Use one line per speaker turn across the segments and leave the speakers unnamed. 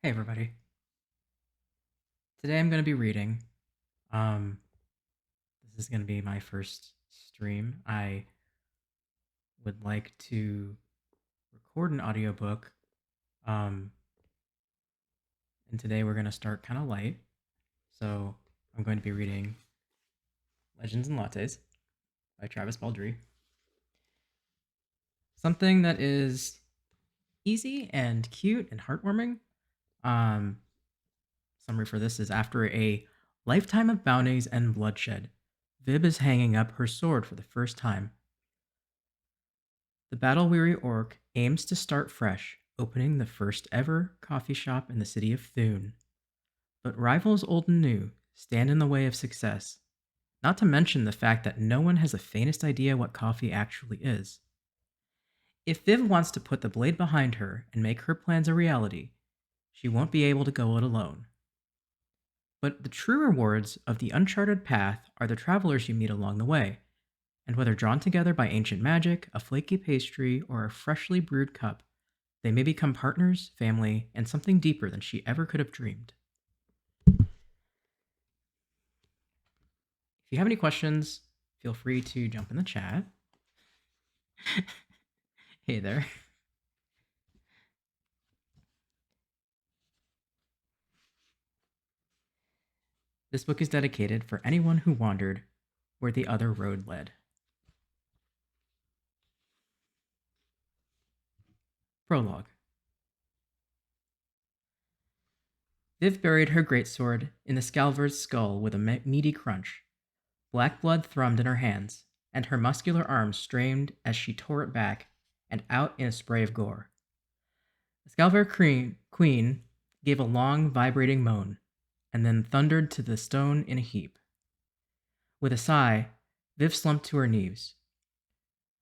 Hey everybody. Today I'm going to be reading. Um this is going to be my first stream. I would like to record an audiobook. Um and today we're going to start kind of light. So, I'm going to be reading Legends and Lattes by Travis Baldree. Something that is easy and cute and heartwarming. Um Summary for this is: after a lifetime of bounties and bloodshed, Vib is hanging up her sword for the first time. The battle-weary orc aims to start fresh, opening the first ever coffee shop in the city of Thune. But rivals old and new stand in the way of success, not to mention the fact that no one has the faintest idea what coffee actually is. If Viv wants to put the blade behind her and make her plans a reality, she won't be able to go it alone. But the true rewards of the uncharted path are the travelers you meet along the way, and whether drawn together by ancient magic, a flaky pastry, or a freshly brewed cup, they may become partners, family, and something deeper than she ever could have dreamed. If you have any questions, feel free to jump in the chat. Hey there. This book is dedicated for anyone who wandered where the other road led. Prologue. Viv buried her greatsword in the Scalver's skull with a meaty crunch. Black blood thrummed in her hands, and her muscular arms strained as she tore it back and out in a spray of gore. The Scalver Queen gave a long, vibrating moan, and then thundered to the stone in a heap. With a sigh, Viv slumped to her knees.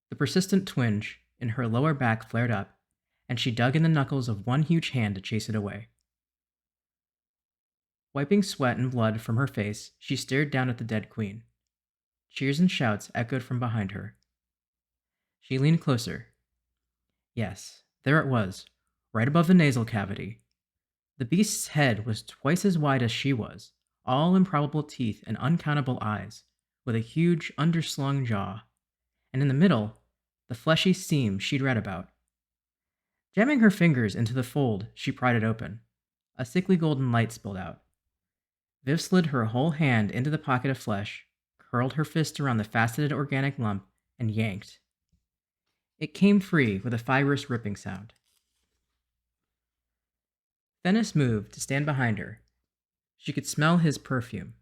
The persistent twinge in her lower back flared up, and she dug in the knuckles of one huge hand to chase it away. Wiping sweat and blood from her face, she stared down at the dead queen. Cheers and shouts echoed from behind her. She leaned closer. Yes, there it was, right above the nasal cavity. The beast's head was twice as wide as she was, all improbable teeth and uncountable eyes, with a huge underslung jaw. And in the middle, the fleshy seam she'd read about. Jamming her fingers into the fold, she pried it open. A sickly golden light spilled out. Viv slid her whole hand into the pocket of flesh, curled her fist around the faceted organic lump, and yanked. It came free with a fibrous ripping sound. Venice moved to stand behind her. She could smell his perfume.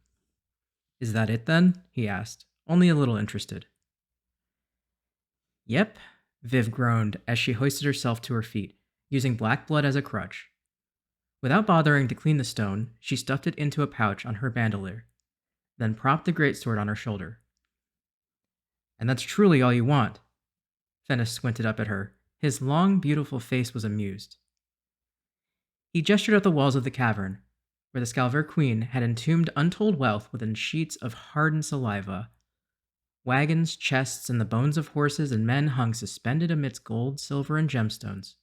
Is that it then? He asked, only a little interested. Yep, Viv groaned as she hoisted herself to her feet, using black blood as a crutch. Without bothering to clean the stone, she stuffed it into a pouch on her bandolier, then propped the greatsword on her shoulder. And that's truly all you want? Fennis squinted up at her. His long, beautiful face was amused. He gestured at the walls of the cavern, where the Scalver Queen had entombed untold wealth within sheets of hardened saliva. Wagons, chests, and the bones of horses and men hung suspended amidst gold, silver, and gemstones,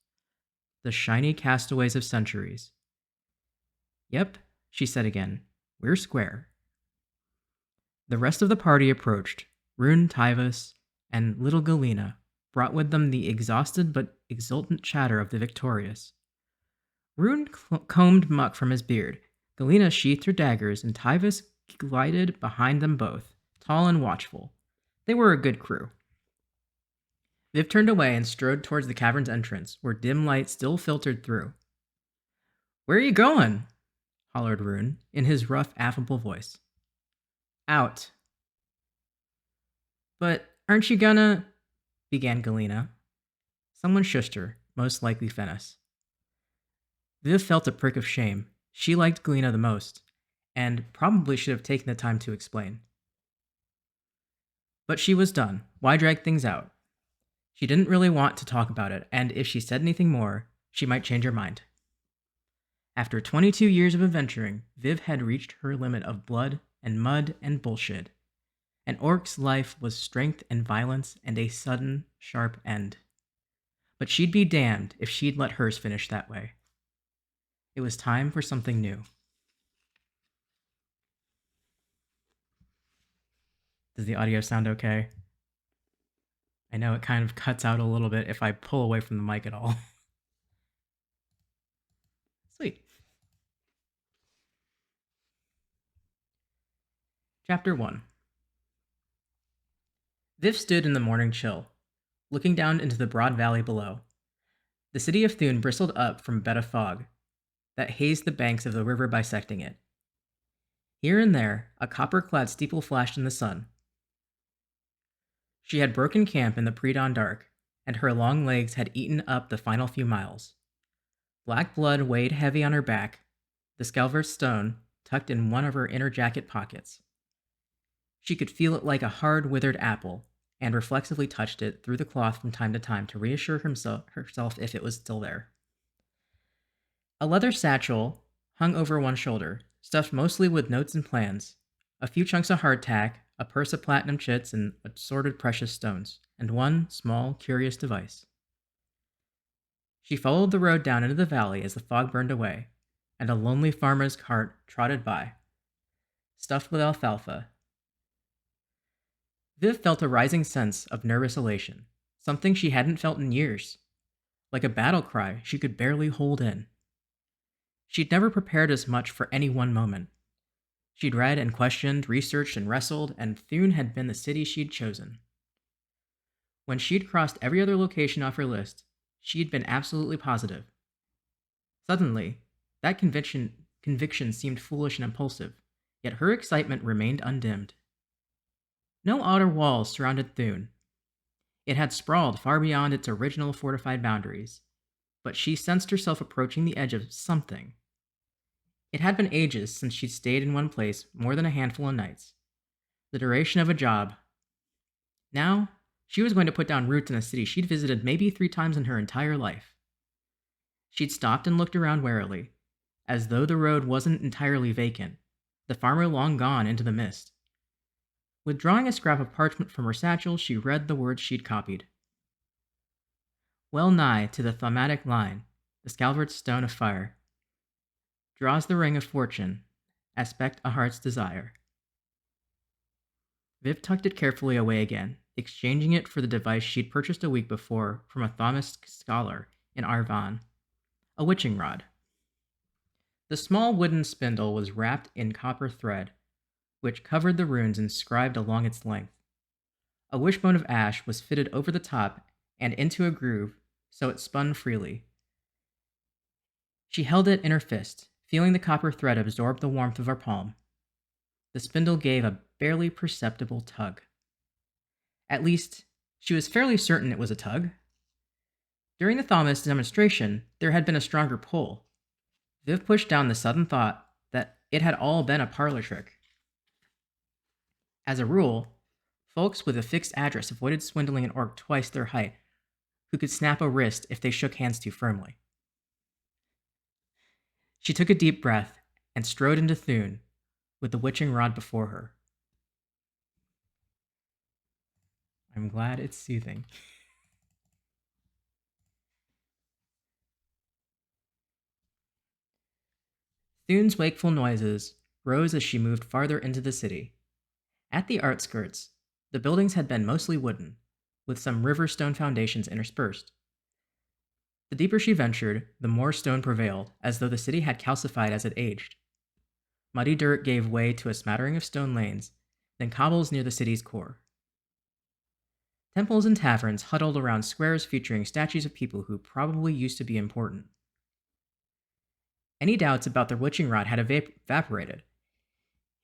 the shiny castaways of centuries. Yep, she said again. We're square. The rest of the party approached. Rune, Tyvus, and little Galena brought with them the exhausted but exultant chatter of the victorious. Rune combed muck from his beard. Galena sheathed her daggers, and Tyvus glided behind them both, tall and watchful. They were a good crew. Viv turned away and strode towards the cavern's entrance, where dim light still filtered through. Where are you going? Hollered Rune, in his rough, affable voice. Out. But aren't you gonna... began Galena. Someone shushed her, most likely Fennis. Viv felt a prick of shame. She liked Galena the most, and probably should have taken the time to explain. But she was done. Why drag things out? She didn't really want to talk about it, and if she said anything more, she might change her mind. After 22 years of adventuring, Viv had reached her limit of blood and mud and bullshit. An orc's life was strength and violence and a sudden, sharp end. But she'd be damned if she'd let hers finish that way. It was time for something new. Does the audio sound okay? I know it kind of cuts out a little bit if I pull away from the mic at all. Sweet. Chapter 1. Viv stood in the morning chill, looking down into the broad valley below. The city of Thune bristled up from a bed of fog that hazed the banks of the river bisecting it. Here and there, a copper-clad steeple flashed in the sun. She had broken camp in the pre-dawn dark, and her long legs had eaten up the final few miles. Black blood weighed heavy on her back, the Scalvert stone tucked in one of her inner jacket pockets. She could feel it like a hard, withered apple, and reflexively touched it through the cloth from time to time to reassure herself if it was still there. A leather satchel hung over one shoulder, stuffed mostly with notes and plans, a few chunks of hardtack, a purse of platinum chits and assorted precious stones, and one small, curious device. She followed the road down into the valley as the fog burned away, and a lonely farmer's cart trotted by, stuffed with alfalfa. Viv felt a rising sense of nervous elation, something she hadn't felt in years. Like a battle cry she could barely hold in. She'd never prepared as much for any one moment. She'd read and questioned, researched and wrestled, and Thune had been the city she'd chosen. When she'd crossed every other location off her list, she'd been absolutely positive. Suddenly, that conviction seemed foolish and impulsive, yet her excitement remained undimmed. No outer walls surrounded Thune. It had sprawled far beyond its original fortified boundaries, but she sensed herself approaching the edge of something. It had been ages since she'd stayed in one place more than a handful of nights. The duration of a job. Now, she was going to put down roots in a city she'd visited maybe 3 times in her entire life. She'd stopped and looked around warily, as though the road wasn't entirely vacant, the farmer long gone into the mist. Withdrawing a scrap of parchment from her satchel, she read the words she'd copied. Well nigh to the thaumatic line, the Scalvert stone of fire draws the ring of fortune, aspect a heart's desire. Viv tucked it carefully away again, exchanging it for the device she'd purchased a week before from a Thaumic scholar in Arvan, a witching rod. The small wooden spindle was wrapped in copper thread, which covered the runes inscribed along its length. A wishbone of ash was fitted over the top and into a groove, so it spun freely. She held it in her fist, feeling the copper thread absorb the warmth of her palm. The spindle gave a barely perceptible tug. At least, she was fairly certain it was a tug. During the Thaumic demonstration, there had been a stronger pull. Viv pushed down the sudden thought that it had all been a parlor trick. As a rule, folks with a fixed address avoided swindling an orc twice their height, who could snap a wrist if they shook hands too firmly. She took a deep breath and strode into Thune, with the witching rod before her. I'm glad it's soothing. Thune's wakeful noises rose as she moved farther into the city. At the outskirts, the buildings had been mostly wooden, with some river stone foundations interspersed. The deeper she ventured, the more stone prevailed, as though the city had calcified as it aged. Muddy dirt gave way to a smattering of stone lanes, then cobbles near the city's core. Temples and taverns huddled around squares featuring statues of people who probably used to be important. Any doubts about the witching rod had evaporated.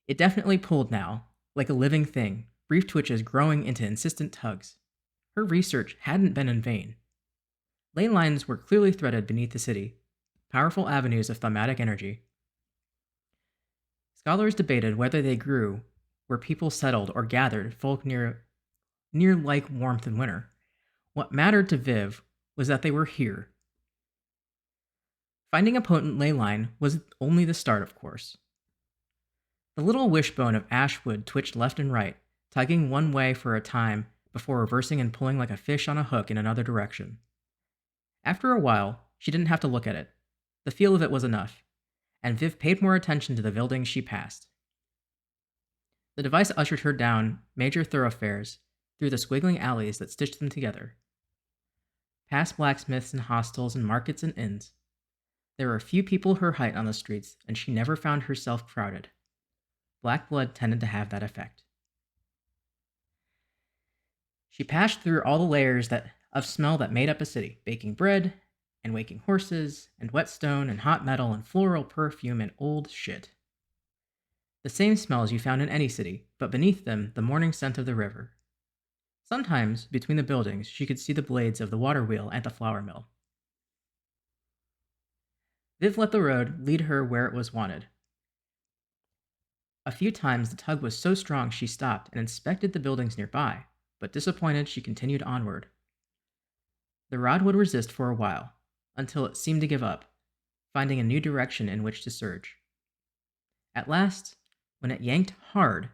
It definitely pulled now, like a living thing, brief twitches growing into insistent tugs. Her research hadn't been in vain. Ley lines were clearly threaded beneath the city, powerful avenues of thaumatic energy. Scholars debated whether they grew where people settled or gathered folk near like warmth in winter. What mattered to Viv was that they were here. Finding a potent ley line was only the start, of course. The little wishbone of ash wood twitched left and right, tugging one way for a time before reversing and pulling like a fish on a hook in another direction. After a while, she didn't have to look at it. The feel of it was enough, and Viv paid more attention to the buildings she passed. The device ushered her down major thoroughfares through the squiggling alleys that stitched them together. Past blacksmiths and hostels and markets and inns. There were few people her height on the streets, and she never found herself crowded. Black blood tended to have that effect. She passed through all the layers of smell that made up a city, baking bread, and waking horses, and whetstone, and hot metal, and floral perfume, and old shit. The same smells you found in any city, but beneath them, the morning scent of the river. Sometimes, between the buildings, she could see the blades of the water wheel and the flour mill. Viv let the road lead her where it was wanted. A few times the tug was so strong she stopped and inspected the buildings nearby, but disappointed she continued onward. The rod would resist for a while, until it seemed to give up, finding a new direction in which to surge. At last, when it yanked hard,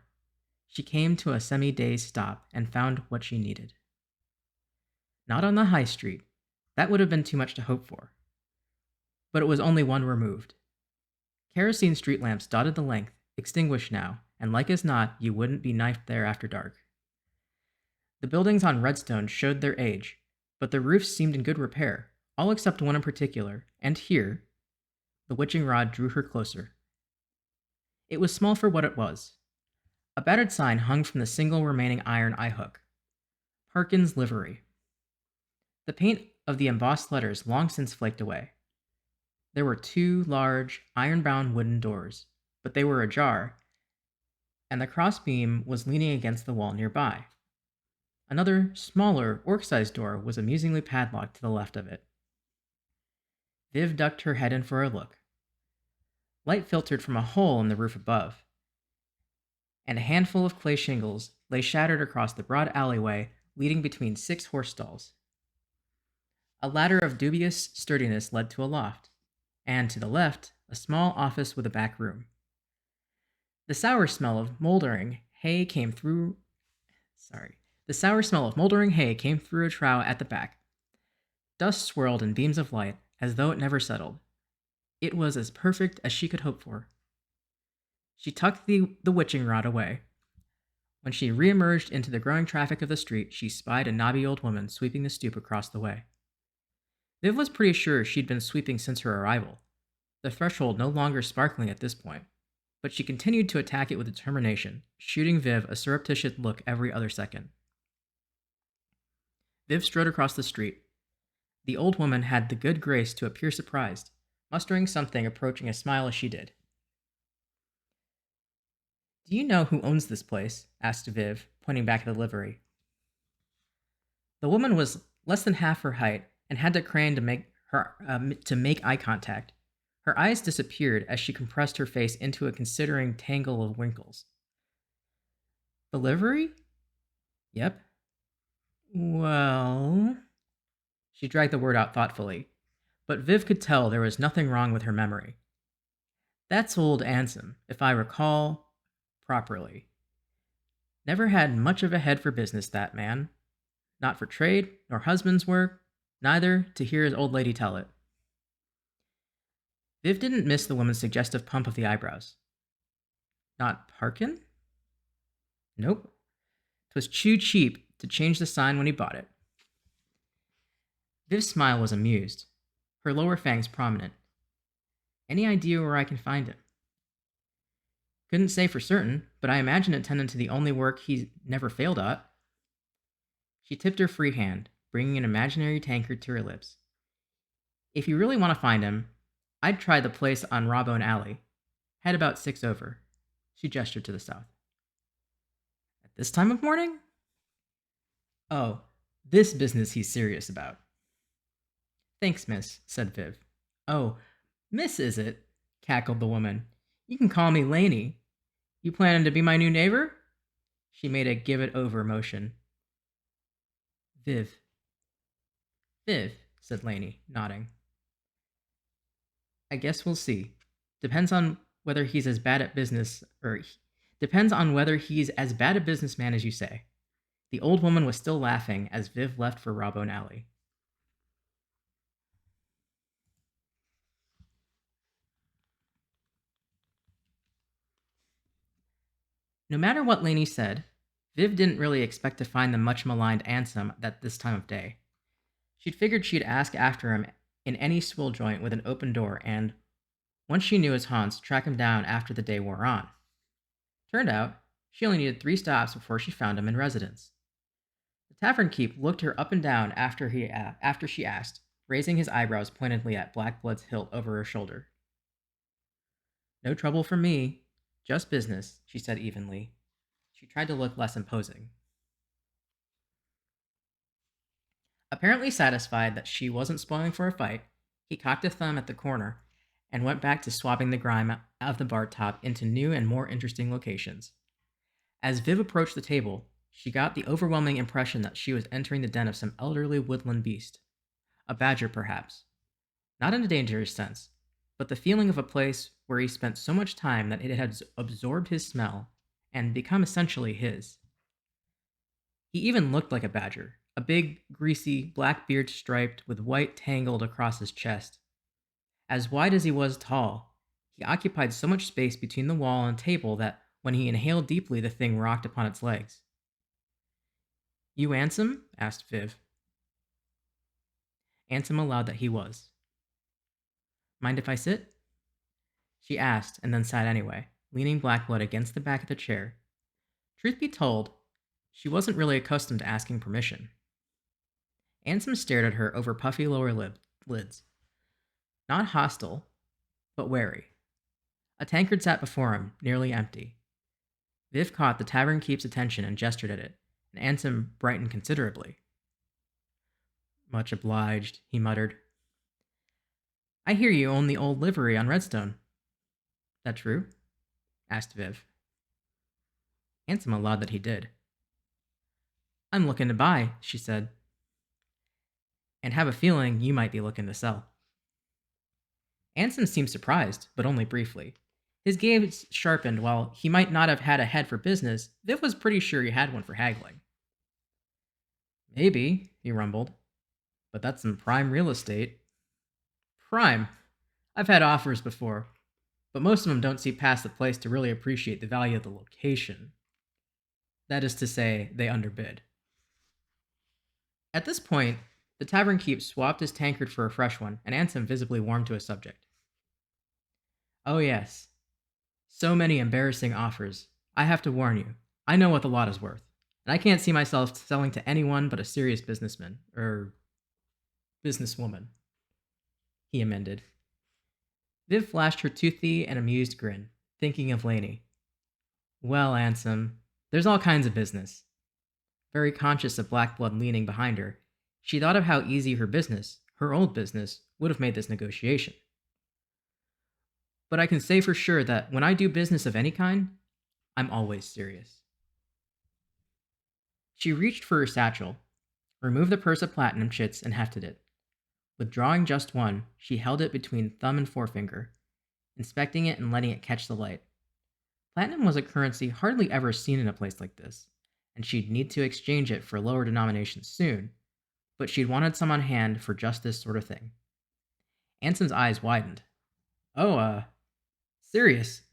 she came to a semi-dazed stop and found what she needed. Not on the high street, that would have been too much to hope for. But it was only one removed. Kerosene street lamps dotted the length, extinguished now, and like as not, you wouldn't be knifed there after dark. The buildings on Redstone showed their age, but the roofs seemed in good repair, all except one in particular, and here, the witching rod drew her closer. It was small for what it was. A battered sign hung from the single remaining iron eye hook. Parkin's livery. The paint of the embossed letters long since flaked away. There were two large, iron-bound wooden doors, but they were ajar, and the crossbeam was leaning against the wall nearby. Another, smaller, orc-sized door was amusingly padlocked to the left of it. Viv ducked her head in for a look. Light filtered from a hole in the roof above, and a handful of clay shingles lay shattered across the broad alleyway leading between 6 horse stalls. A ladder of dubious sturdiness led to a loft, and to the left, a small office with a back room. The sour smell of moldering hay came through a trough at the back. Dust swirled in beams of light as though it never settled. It was as perfect as she could hope for. She tucked the witching rod away. When she reemerged into the growing traffic of the street, she spied a knobby old woman sweeping the stoop across the way. Viv was pretty sure she'd been sweeping since her arrival, the threshold no longer sparkling at this point, but she continued to attack it with determination, shooting Viv a surreptitious look every other second. Viv strode across the street. The old woman had the good grace to appear surprised, mustering something approaching a smile as she did. "Do you know who owns this place?" asked Viv, pointing back at the livery. The woman was less than half her height and had to crane to make eye contact. Her eyes disappeared as she compressed her face into a considering tangle of wrinkles. "The livery? Yep." "Well..." She dragged the word out thoughtfully, but Viv could tell there was nothing wrong with her memory. "That's old Ansem, if I recall properly. Never had much of a head for business, that man. Not for trade, nor husband's work, neither, to hear his old lady tell it." Viv didn't miss the woman's suggestive pump of the eyebrows. "Not Parkin?" "Nope. 'Twas too cheap to change the sign when he bought it." Viv's smile was amused, her lower fangs prominent. "Any idea where I can find him?" "Couldn't say for certain, but I imagine it tended to the only work he's never failed at." She tipped her free hand, bringing an imaginary tankard to her lips. "If you really want to find him, I'd try the place on Rawbone Alley. Head about 6 over." She gestured to the south. "At this time of morning?" "Oh, this business he's serious about." "Thanks, miss," said Viv. "Oh, miss, is it?" cackled the woman. "You can call me Laney. You planning to be my new neighbor?" She made a give-it-over motion. Viv, said Laney, nodding. "I guess we'll see. Depends on whether he's as bad a businessman as you say." The old woman was still laughing as Viv left for Rawbone Alley. No matter what Lainey said, Viv didn't really expect to find the much maligned Ansem at this time of day. She'd figured she'd ask after him in any swill joint with an open door and, once she knew his haunts, track him down after the day wore on. Turned out, she only needed 3 stops before she found him in residence. The tavern keep looked her up and down after she asked, raising his eyebrows pointedly at Blackblood's hilt over her shoulder. "No trouble for me, just business," she said evenly. She tried to look less imposing. Apparently satisfied that she wasn't spoiling for a fight, he cocked a thumb at the corner and went back to swabbing the grime out of the bar top into new and more interesting locations. As Viv approached the table, she got the overwhelming impression that she was entering the den of some elderly woodland beast. A badger, perhaps. Not in a dangerous sense, but the feeling of a place where he spent so much time that it had absorbed his smell and become essentially his. He even looked like a badger, a big, greasy, black beard striped with white tangled across his chest. As wide as he was tall, he occupied so much space between the wall and table that when he inhaled deeply, the thing rocked upon its legs. "You Ansem?" asked Viv. Ansem allowed that he was. "Mind if I sit?" She asked, and then sat anyway, leaning Blackblood against the back of the chair. Truth be told, she wasn't really accustomed to asking permission. Ansem stared at her over puffy lower lids. Not hostile, but wary. A tankard sat before him, nearly empty. Viv caught the tavern keep's attention and gestured at it, and Ansem brightened considerably. "Much obliged," he muttered. "I hear you own the old livery on Redstone." "That true?" asked Viv. Ansem allowed that he did. "I'm looking to buy," she said. "And have a feeling you might be looking to sell." Ansem seemed surprised, but only briefly. His gaze sharpened. While he might not have had a head for business, Viv was pretty sure he had one for haggling. "Maybe," he rumbled, "but that's some prime real estate." "Prime? I've had offers before, but most of them don't see past the place to really appreciate the value of the location. That is to say, they underbid." At this point, the tavern keep swapped his tankard for a fresh one, and Ansem visibly warmed to his subject. "Oh yes. So many embarrassing offers. I have to warn you, I know what the lot is worth, and I can't see myself selling to anyone but a serious businessman, businesswoman," he amended. Viv flashed her toothy and amused grin, thinking of Lainey. "Well, Ansem, there's all kinds of business." Very conscious of Blackblood leaning behind her, she thought of how easy her old business, would have made this negotiation. "But I can say for sure that when I do business of any kind, I'm always serious." She reached for her satchel, removed the purse of platinum chits, and hefted it. Withdrawing just one, she held it between thumb and forefinger, inspecting it and letting it catch the light. Platinum was a currency hardly ever seen in a place like this, and she'd need to exchange it for lower denominations soon, but she'd wanted some on hand for just this sort of thing. Ansem's eyes widened. "Oh, serious?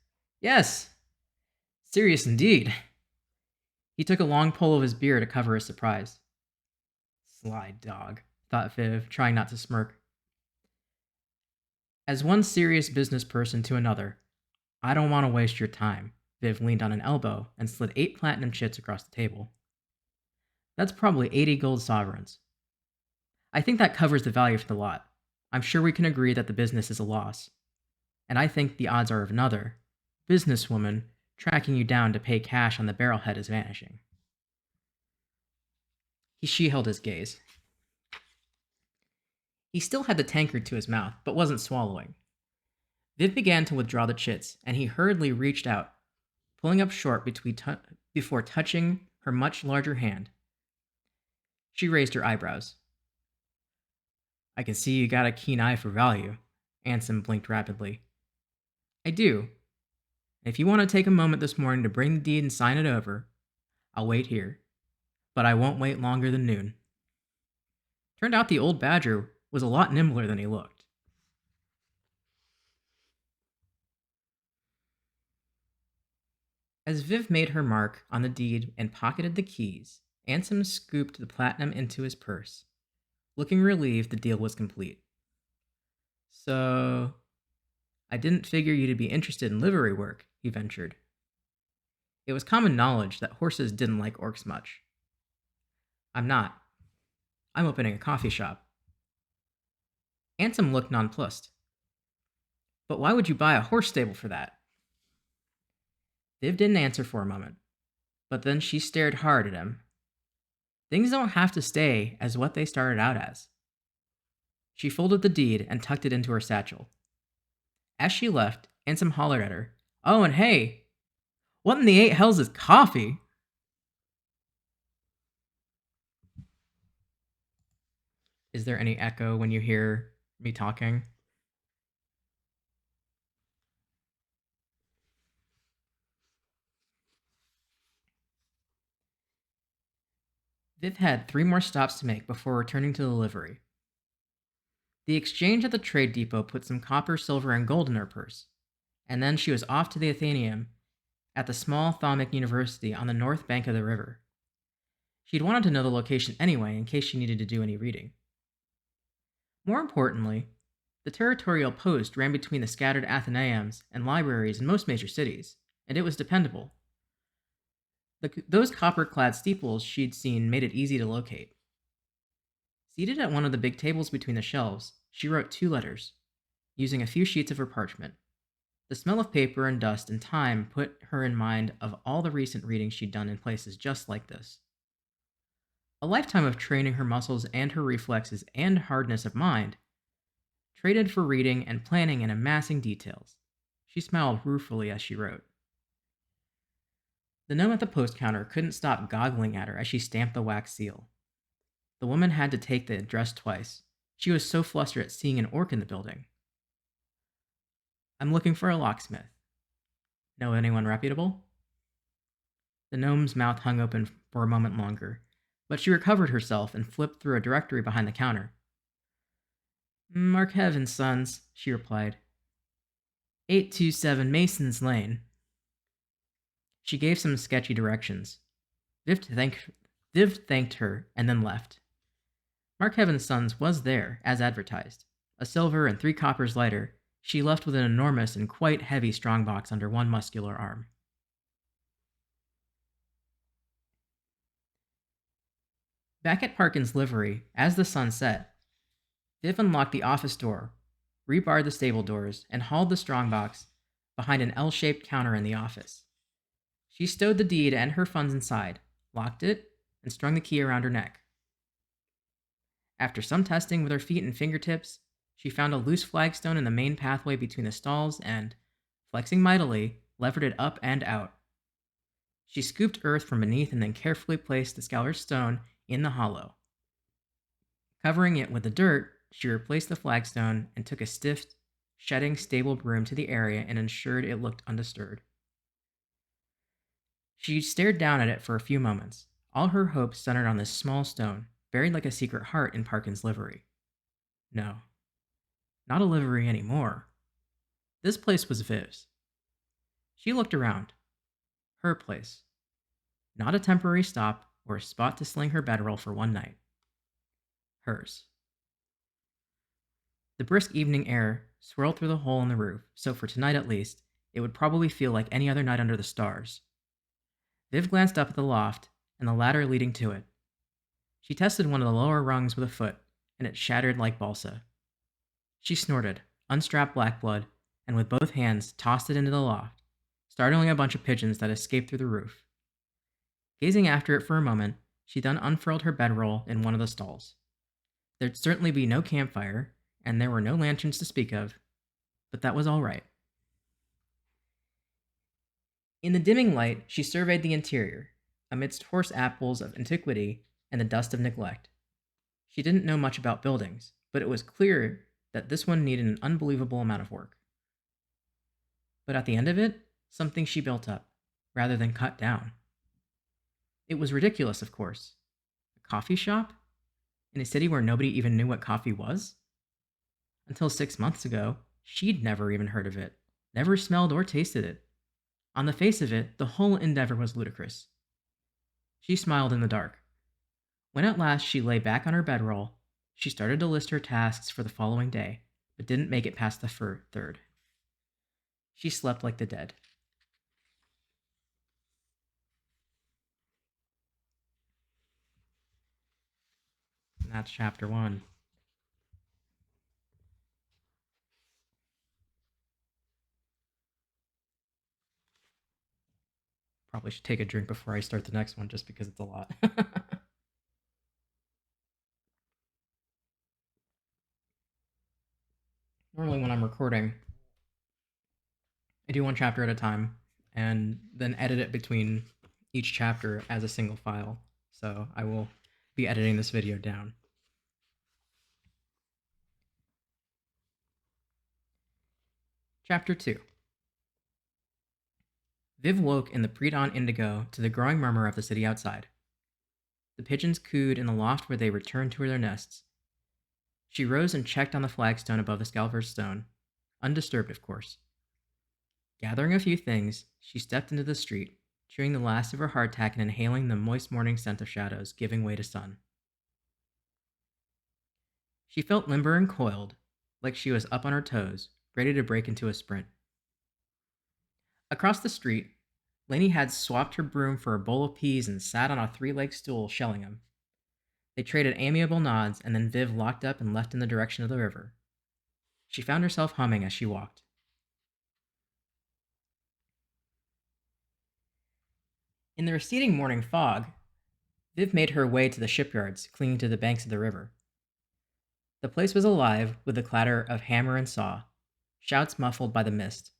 Yes, serious indeed." He took a long pull of his beer to cover his surprise. "Sly dog," thought Viv, trying not to smirk. As one serious business person to another, "I don't want to waste your time." Viv leaned on an elbow and slid 8 platinum chits across the table. "That's probably 80 gold sovereigns. I think that covers the value for the lot. I'm sure we can agree that the business is a loss. And I think the odds are of another businesswoman tracking you down to pay cash on the barrelhead is vanishing." She held his gaze. He still had the tankard to his mouth, but wasn't swallowing. Viv began to withdraw the chits, and he hurriedly reached out, pulling up short before touching her much larger hand. She raised her eyebrows. "I can see you got a keen eye for value." Ansem blinked rapidly. "I do. If you want to take a moment this morning to bring the deed and sign it over, I'll wait here. But I won't wait longer than noon." Turned out the old badger was a lot nimbler than he looked. As Viv made her mark on the deed and pocketed the keys, Ansem scooped the platinum into his purse. Looking relieved, the deal was complete. So, I didn't figure you to be interested in livery work, he ventured. It was common knowledge that horses didn't like orcs much. I'm not. I'm opening a coffee shop. Ansem looked nonplussed. But why would you buy a horse stable for that? Viv didn't answer for a moment, but then she stared hard at him. Things don't have to stay as what they started out as. She folded the deed and tucked it into her satchel. As she left, Ansem hollered at her, "Oh, and hey, what in the eight hells is coffee?" Is there any echo when you hear me talking? Viv had 3 more stops to make before returning to the livery. The exchange at the trade depot put some copper, silver, and gold in her purse, and then she was off to the Athenaeum at the small Thaumic University on the north bank of the river. She'd wanted to know the location anyway in case she needed to do any reading. More importantly, the territorial post ran between the scattered Athenaeums and libraries in most major cities, and it was dependable. Those copper-clad steeples she'd seen made it easy to locate. Seated at one of the big tables between the shelves, she wrote 2 letters, using a few sheets of her parchment. The smell of paper and dust and time put her in mind of all the recent readings she'd done in places just like this. A lifetime of training her muscles and her reflexes and hardness of mind traded for reading and planning and amassing details. She smiled ruefully as she wrote. The gnome at the post counter couldn't stop goggling at her as she stamped the wax seal. The woman had to take the address twice. She was so flustered at seeing an orc in the building. "I'm looking for a locksmith. Know anyone reputable?" The gnome's mouth hung open for a moment longer, but she recovered herself and flipped through a directory behind the counter. "Marquez and Sons," she replied. 827 Mason's Lane. She gave some sketchy directions. Viv thanked her and then left. Marquez and Sons was there, as advertised. A silver and 3 coppers lighter, she left with an enormous and quite heavy strongbox under one muscular arm. Back at Parkin's livery, as the sun set, Viv unlocked the office door, rebarred the stable doors, and hauled the strongbox behind an L-shaped counter in the office. She stowed the deed and her funds inside, locked it, and strung the key around her neck. After some testing with her feet and fingertips, she found a loose flagstone in the main pathway between the stalls and, flexing mightily, levered it up and out. She scooped earth from beneath and then carefully placed the scoured stone in the hollow. Covering it with the dirt, she replaced the flagstone and took a stiff, shedding stable broom to the area and ensured it looked undisturbed. She stared down at it for a few moments. All her hopes centered on this small stone, buried like a secret heart in Parkin's livery. No, not a livery anymore. This place was Viv's. She looked around. Her place. Not a temporary stop or a spot to sling her bedroll for one night. Hers. The brisk evening air swirled through the hole in the roof, so for tonight at least, it would probably feel like any other night under the stars. Viv glanced up at the loft and the ladder leading to it. She tested one of the lower rungs with a foot, and it shattered like balsa. She snorted, unstrapped Blackblood, and with both hands tossed it into the loft, startling a bunch of pigeons that escaped through the roof. Gazing after it for a moment, she then unfurled her bedroll in one of the stalls. There'd certainly be no campfire, and there were no lanterns to speak of, but that was all right. In the dimming light, she surveyed the interior, amidst horse apples of antiquity and the dust of neglect. She didn't know much about buildings, but it was clear that this one needed an unbelievable amount of work. But at the end of it, something she built up, rather than cut down. It was ridiculous, of course. A coffee shop? In a city where nobody even knew what coffee was? Until 6 months ago, she'd never even heard of it, never smelled or tasted it. On the face of it, the whole endeavor was ludicrous. She smiled in the dark. When at last she lay back on her bedroll, she started to list her tasks for the following day, but didn't make it past the third. She slept like the dead. And that's chapter 1. Probably should take a drink before I start the next one just because it's a lot. Normally when I'm recording, I do one chapter at a time and then edit it between each chapter as a single file. So I will be editing this video down. Chapter 2. Viv woke in the pre-dawn indigo to the growing murmur of the city outside. The pigeons cooed in the loft where they returned to their nests. She rose and checked on the flagstone above the Scalver's stone, undisturbed, of course. Gathering a few things, she stepped into the street, chewing the last of her hardtack and inhaling the moist morning scent of shadows giving way to sun. She felt limber and coiled, like she was up on her toes, ready to break into a sprint. Across the street, Lainey had swapped her broom for a bowl of peas and sat on a three-legged stool shelling them. They traded amiable nods, and then Viv locked up and left in the direction of the river. She found herself humming as she walked. In the receding morning fog, Viv made her way to the shipyards clinging to the banks of the river. The place was alive with the clatter of hammer and saw, shouts muffled by the mist.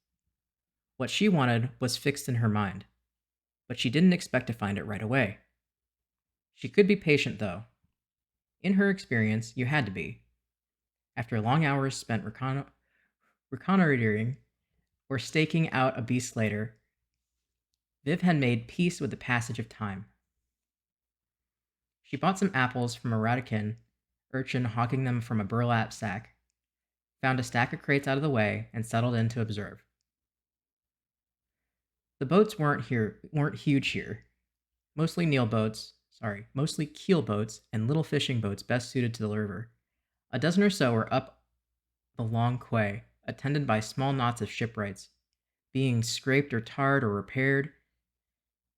What she wanted was fixed in her mind, but she didn't expect to find it right away. She could be patient, though. In her experience, you had to be. After long hours spent reconnoitering or staking out a beast later, Viv had made peace with the passage of time. She bought some apples from a ratakin urchin hawking them from a burlap sack, found a stack of crates out of the way, and settled in to observe. The boats weren't huge here. Mostly keel boats and little fishing boats best suited to the river. A dozen or so were up the long quay, attended by small knots of shipwrights, being scraped or tarred or repaired.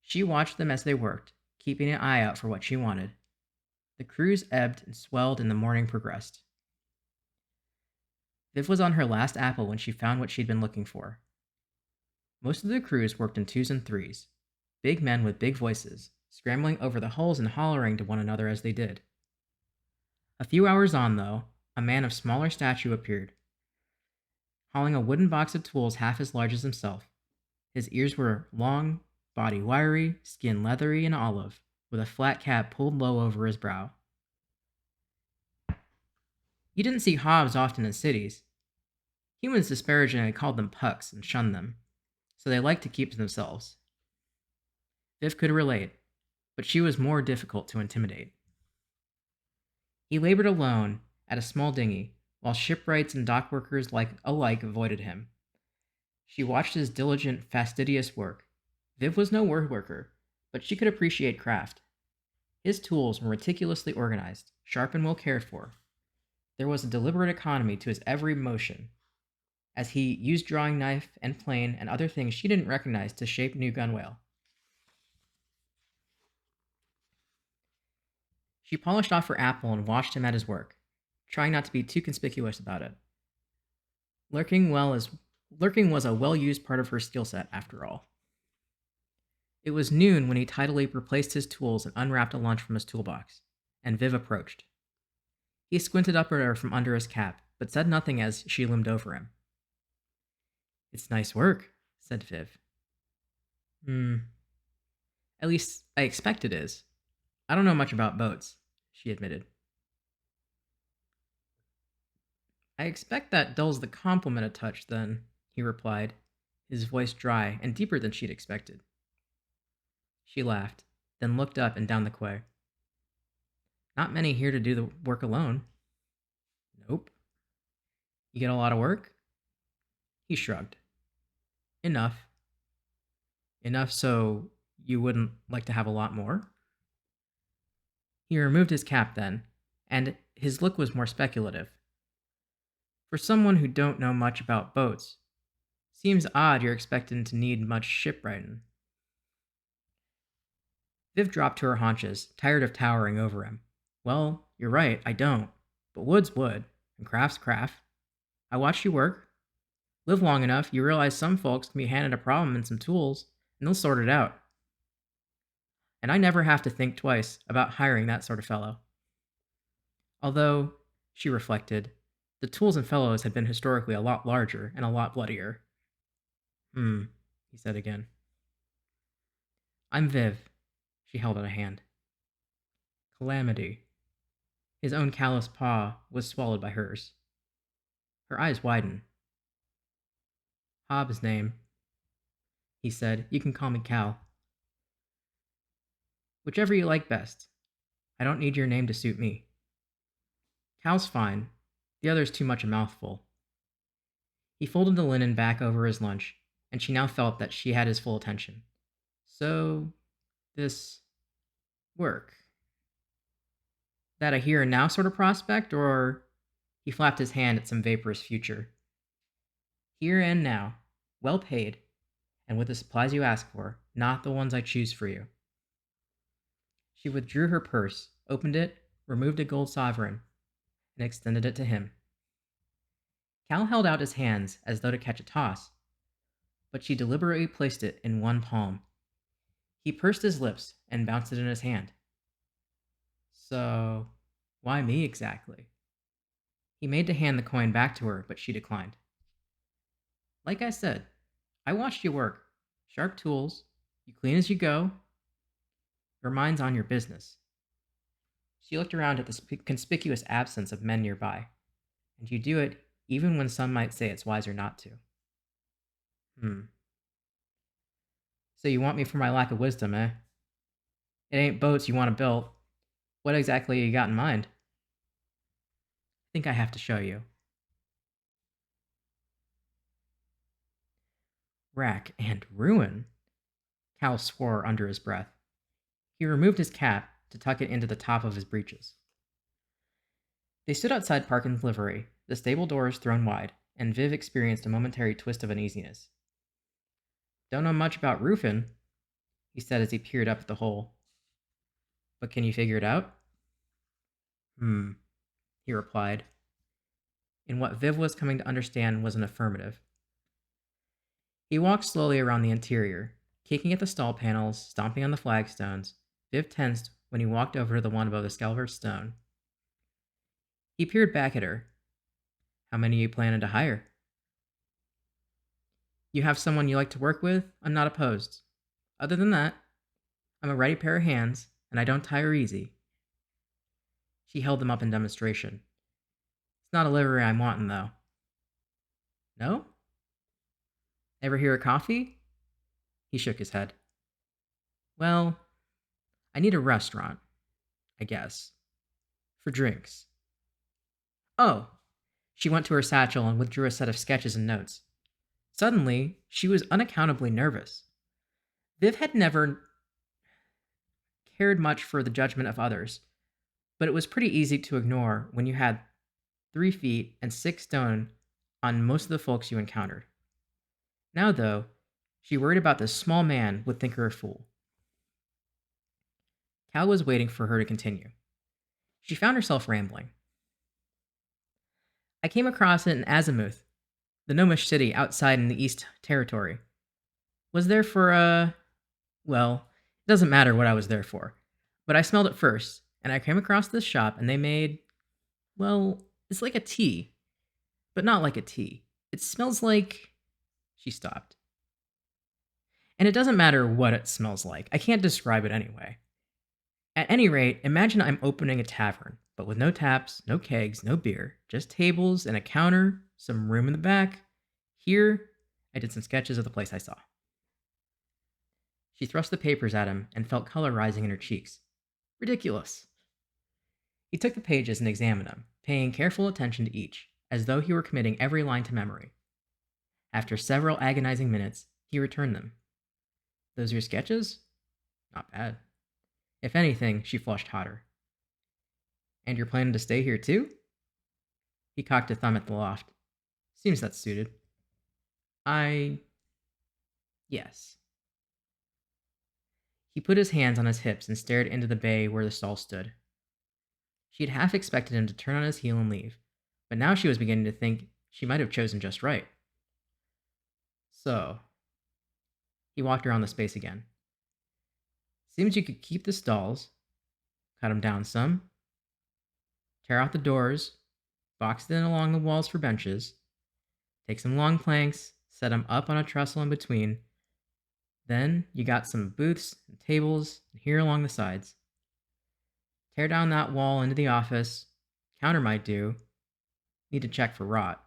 She watched them as they worked, keeping an eye out for what she wanted. The crews ebbed and swelled and the morning progressed. Viv was on her last apple when she found what she'd been looking for. Most of the crews worked in twos and threes, big men with big voices, scrambling over the hulls and hollering to one another as they did. A few hours on, though, a man of smaller stature appeared, hauling a wooden box of tools half as large as himself. His ears were long, body wiry, skin leathery and olive, with a flat cap pulled low over his brow. You didn't see Hobbs often in cities. Humans disparagingly called them pucks and shunned them, so they liked to keep to themselves. Viv could relate, but she was more difficult to intimidate. He labored alone at a small dinghy, while shipwrights and dock workers alike avoided him. She watched his diligent, fastidious work. Viv was no word worker, but she could appreciate craft. His tools were meticulously organized, sharp and well cared for. There was a deliberate economy to his every motion, as he used drawing knife and plane and other things she didn't recognize to shape new gunwale. She polished off her apple and watched him at his work, trying not to be too conspicuous about it. Lurking was a well-used part of her skill set, after all. It was noon when he tidily replaced his tools and unwrapped a lunch from his toolbox, and Viv approached. He squinted up at her from under his cap, but said nothing as she loomed over him. "It's nice work," said Viv. At least I expect it is. I don't know much about boats," she admitted. "I expect that dulls the compliment a touch, then," he replied, his voice dry and deeper than she'd expected. She laughed, then looked up and down the quay. "Not many here to do the work alone." "Nope." "You get a lot of work?" He shrugged. "Enough." Enough so you wouldn't like to have a lot more? He removed his cap then, and his look was more speculative. For someone who don't know much about boats, seems odd you're expecting to need much shipwriting. Viv dropped to her haunches, tired of towering over him. Well, you're right, I don't. But wood's wood, and craft's craft. I watched you work. Live long enough, you realize some folks can be handed a problem and some tools, and they'll sort it out. And I never have to think twice about hiring that sort of fellow. Although, she reflected, the tools and fellows had been historically a lot larger and a lot bloodier. He said again. I'm Viv. She held out a hand. Calamity. His own calloused paw was swallowed by hers. Her eyes widened. Hobbs' name, he said. You can call me Cal. Whichever you like best. I don't need your name to suit me. Cal's fine. The other's too much a mouthful. He folded the linen back over his lunch, and she now felt that she had his full attention. So, this work. That a here and now sort of prospect, or he flapped his hand at some vaporous future. Here and now, well paid, and with the supplies you ask for, not the ones I choose for you. She withdrew her purse, opened it, removed a gold sovereign, and extended it to him. Cal held out his hands as though to catch a toss, but she deliberately placed it in one palm. He pursed his lips and bounced it in his hand. So, why me exactly? He made to hand the coin back to her, but she declined. Like I said, I watched you work. Sharp tools, you clean as you go. Your mind's on your business. She looked around at the conspicuous absence of men nearby, and you do it even when some might say it's wiser not to. So you want me for my lack of wisdom, eh? It ain't boats you want to build. What exactly you got in mind? I think I have to show you. Rack and ruin? Cal swore under his breath. He removed his cap to tuck it into the top of his breeches. They stood outside Parkin's livery, the stable doors thrown wide, and Viv experienced a momentary twist of uneasiness. Don't know much about roofing, he said as he peered up at the hole. But can you figure it out? He replied. In what Viv was coming to understand was an affirmative. He walked slowly around the interior, kicking at the stall panels, stomping on the flagstones. Viv tensed when he walked over to the one above the scalvar's stone. He peered back at her. How many are you planning to hire? You have someone you like to work with? I'm not opposed. Other than that, I'm a ready pair of hands, and I don't tire easy. She held them up in demonstration. It's not a livery I'm wanting, though. No? Ever hear of coffee? He shook his head. Well, I need a restaurant, I guess. For drinks. Oh! She went to her satchel and withdrew a set of sketches and notes. Suddenly, she was unaccountably nervous. Viv had never cared much for the judgment of others, but it was pretty easy to ignore when you had 3 feet and 6 stone on most of the folks you encountered. Now, though, she worried about this small man would think her a fool. Cal was waiting for her to continue. She found herself rambling. I came across it in Azimuth, the gnomish city outside in the East Territory. Was there for well, it doesn't matter what I was there for, but I smelled it first, and I came across this shop, and they made, well, it's like a tea, but not like a tea. It smells like... She stopped. And it doesn't matter what it smells like. I can't describe it anyway. At any rate, imagine I'm opening a tavern, but with no taps, no kegs, no beer, just tables and a counter, some room in the back. Here, I did some sketches of the place I saw. She thrust the papers at him and felt color rising in her cheeks. Ridiculous. He took the pages and examined them, paying careful attention to each, as though he were committing every line to memory. After several agonizing minutes, he returned them. Those your sketches? Not bad. If anything, she flushed hotter. And you're planning to stay here too? He cocked a thumb at the loft. Seems that's suited. Yes. He put his hands on his hips and stared into the bay where the stall stood. She had half expected him to turn on his heel and leave, but now she was beginning to think she might have chosen just right. So, he walked around the space again. Seems you could keep the stalls, cut them down some, tear out the doors, box it in along the walls for benches, take some long planks, set them up on a trestle in between. Then you got some booths and tables here along the sides. Tear down that wall into the office. Counter might do. Need to check for rot.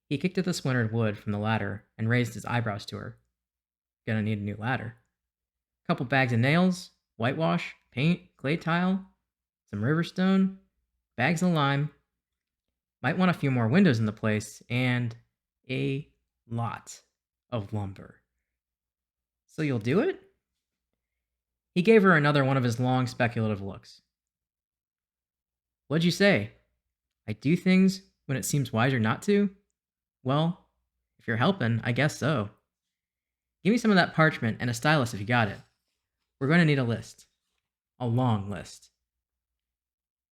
He kicked at the splintered wood from the ladder and raised his eyebrows to her. Gonna need a new ladder. Couple bags of nails, whitewash, paint, clay tile, some riverstone, bags of lime. Might want a few more windows in the place, and a lot of lumber. So you'll do it? He gave her another one of his long, speculative looks. What'd you say? I do things when it seems wiser not to? Well, if you're helping, I guess so. Give me some of that parchment and a stylus if you got it. We're going to need a list. A long list.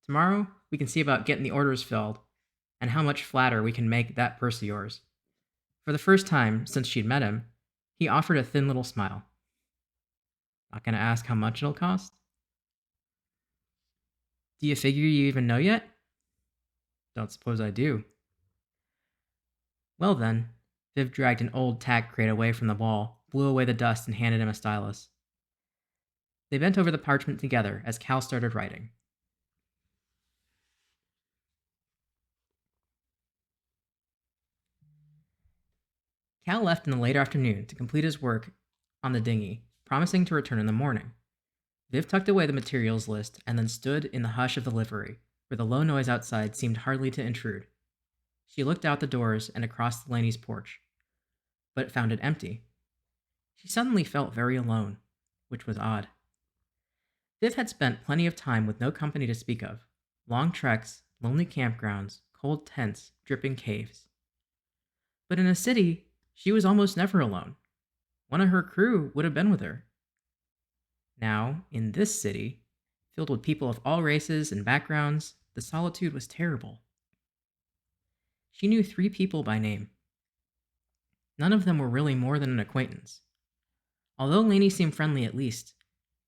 Tomorrow, we can see about getting the orders filled and how much flatter we can make that purse of yours. For the first time since she'd met him, he offered a thin little smile. Not going to ask how much it'll cost? Do you figure you even know yet? Don't suppose I do. Well then, Viv dragged an old tack crate away from the wall, blew away the dust, and handed him a stylus. They bent over the parchment together as Cal started writing. Cal left in the late afternoon to complete his work on the dinghy, promising to return in the morning. Viv tucked away the materials list and then stood in the hush of the livery, where the low noise outside seemed hardly to intrude. She looked out the doors and across the Laney's porch, but found it empty. She suddenly felt very alone, which was odd. Viv had spent plenty of time with no company to speak of. Long treks, lonely campgrounds, cold tents, dripping caves. But in a city, she was almost never alone. One of her crew would have been with her. Now, in this city, filled with people of all races and backgrounds, the solitude was terrible. She knew 3 people by name. None of them were really more than an acquaintance. Although Laney seemed friendly at least,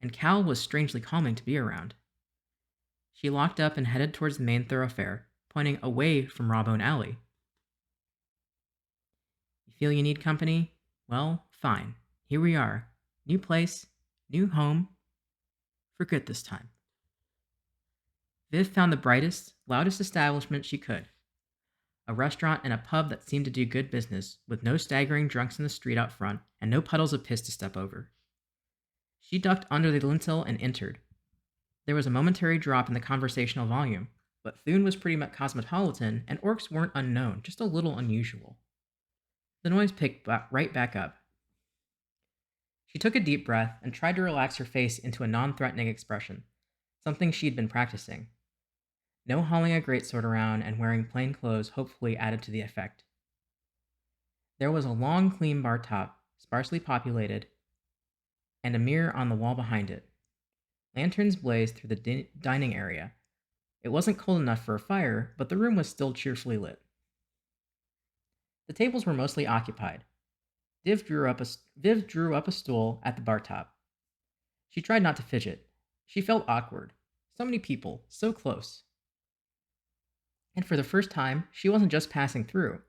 and Cal was strangely calming to be around. She locked up and headed towards the main thoroughfare, pointing away from Rawbone Alley. You feel you need company? Well, fine. Here we are. New place, new home. For good this time. Viv found the brightest, loudest establishment she could. A restaurant and a pub that seemed to do good business, with no staggering drunks in the street out front and no puddles of piss to step over. She ducked under the lintel and entered. There was a momentary drop in the conversational volume, but Thune was pretty much cosmopolitan and orcs weren't unknown, just a little unusual. The noise picked right back up. She took a deep breath and tried to relax her face into a non-threatening expression, something she'd been practicing. No hauling a greatsword around and wearing plain clothes hopefully added to the effect. There was a long, clean bar top, sparsely populated, and a mirror on the wall behind it. Lanterns blazed through the dining area. It wasn't cold enough for a fire, but the room was still cheerfully lit. The tables were mostly occupied. Viv drew up a stool at the bar top. She tried not to fidget. She felt awkward. So many people, so close. And for the first time, she wasn't just passing through.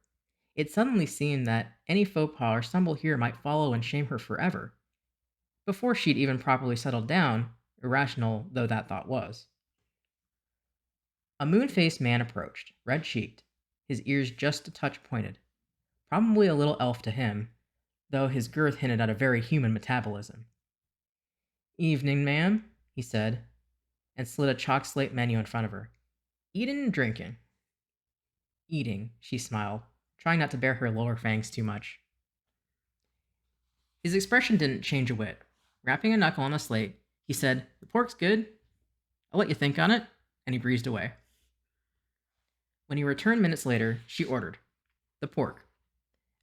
It suddenly seemed that any faux pas or stumble here might follow and shame her forever. Before she'd even properly settled down, irrational though that thought was. A moon-faced man approached, red-cheeked, his ears just a touch pointed. Probably a little elf to him, though his girth hinted at a very human metabolism. Evening, ma'am, he said, and slid a chalk slate menu in front of her. Eating and drinking. Eating, she smiled, trying not to bare her lower fangs too much. His expression didn't change a whit. Rapping a knuckle on the slate, he said, "The pork's good. I'll let you think on it," and he breezed away. When he returned minutes later, she ordered the pork,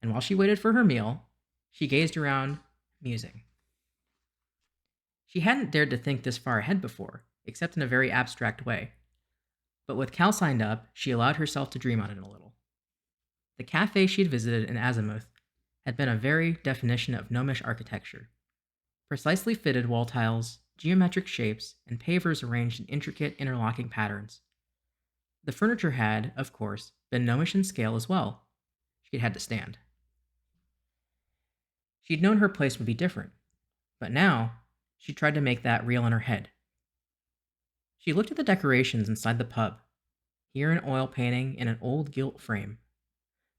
and while she waited for her meal, she gazed around, musing. She hadn't dared to think this far ahead before, except in a very abstract way. But with Cal signed up, she allowed herself to dream on it a little. The cafe she'd visited in Azimuth had been a very definition of gnomish architecture. Precisely fitted wall tiles, geometric shapes, and pavers arranged in intricate interlocking patterns. The furniture had, of course, been gnomish in scale as well. She'd had to stand. She'd known her place would be different, but now she tried to make that real in her head. She looked at the decorations inside the pub. Here an oil painting in an old gilt frame.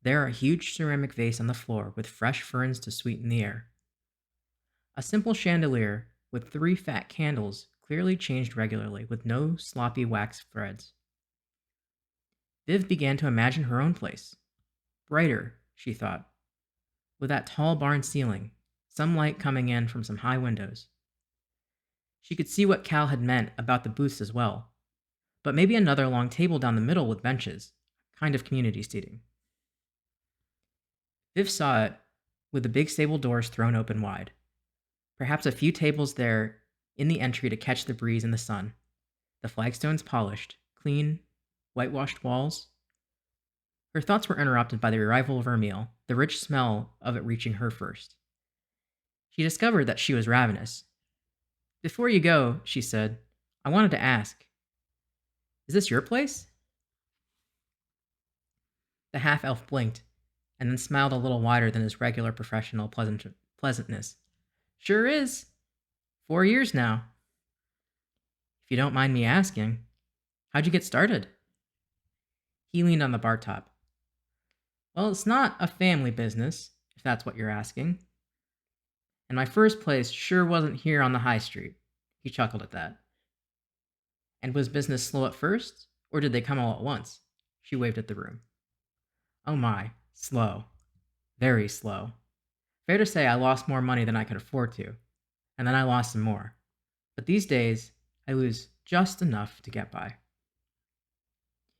There a huge ceramic vase on the floor with fresh ferns to sweeten the air. A simple chandelier with 3 fat candles clearly changed regularly with no sloppy wax threads. Viv began to imagine her own place. Brighter, she thought, with that tall barn ceiling, some light coming in from some high windows. She could see what Cal had meant about the booths as well, but maybe another long table down the middle with benches, kind of community seating. Viv saw it, with the big stable doors thrown open wide. Perhaps a few tables there in the entry to catch the breeze and the sun. The flagstones polished, clean, whitewashed walls. Her thoughts were interrupted by the arrival of her meal, the rich smell of it reaching her first. She discovered that she was ravenous. "Before you go," she said, "I wanted to ask, is this your place?" The half-elf blinked, and then smiled a little wider than his regular professional pleasantness. "Sure is. 4 years now." "If you don't mind me asking, how'd you get started?" He leaned on the bar top. "Well, it's not a family business, if that's what you're asking. And my first place sure wasn't here on the high street." He chuckled at that. "And was business slow at first, or did they come all at once?" She waved at the room. "Oh my, slow. Very slow. Fair to say I lost more money than I could afford to, and then I lost some more. But these days, I lose just enough to get by."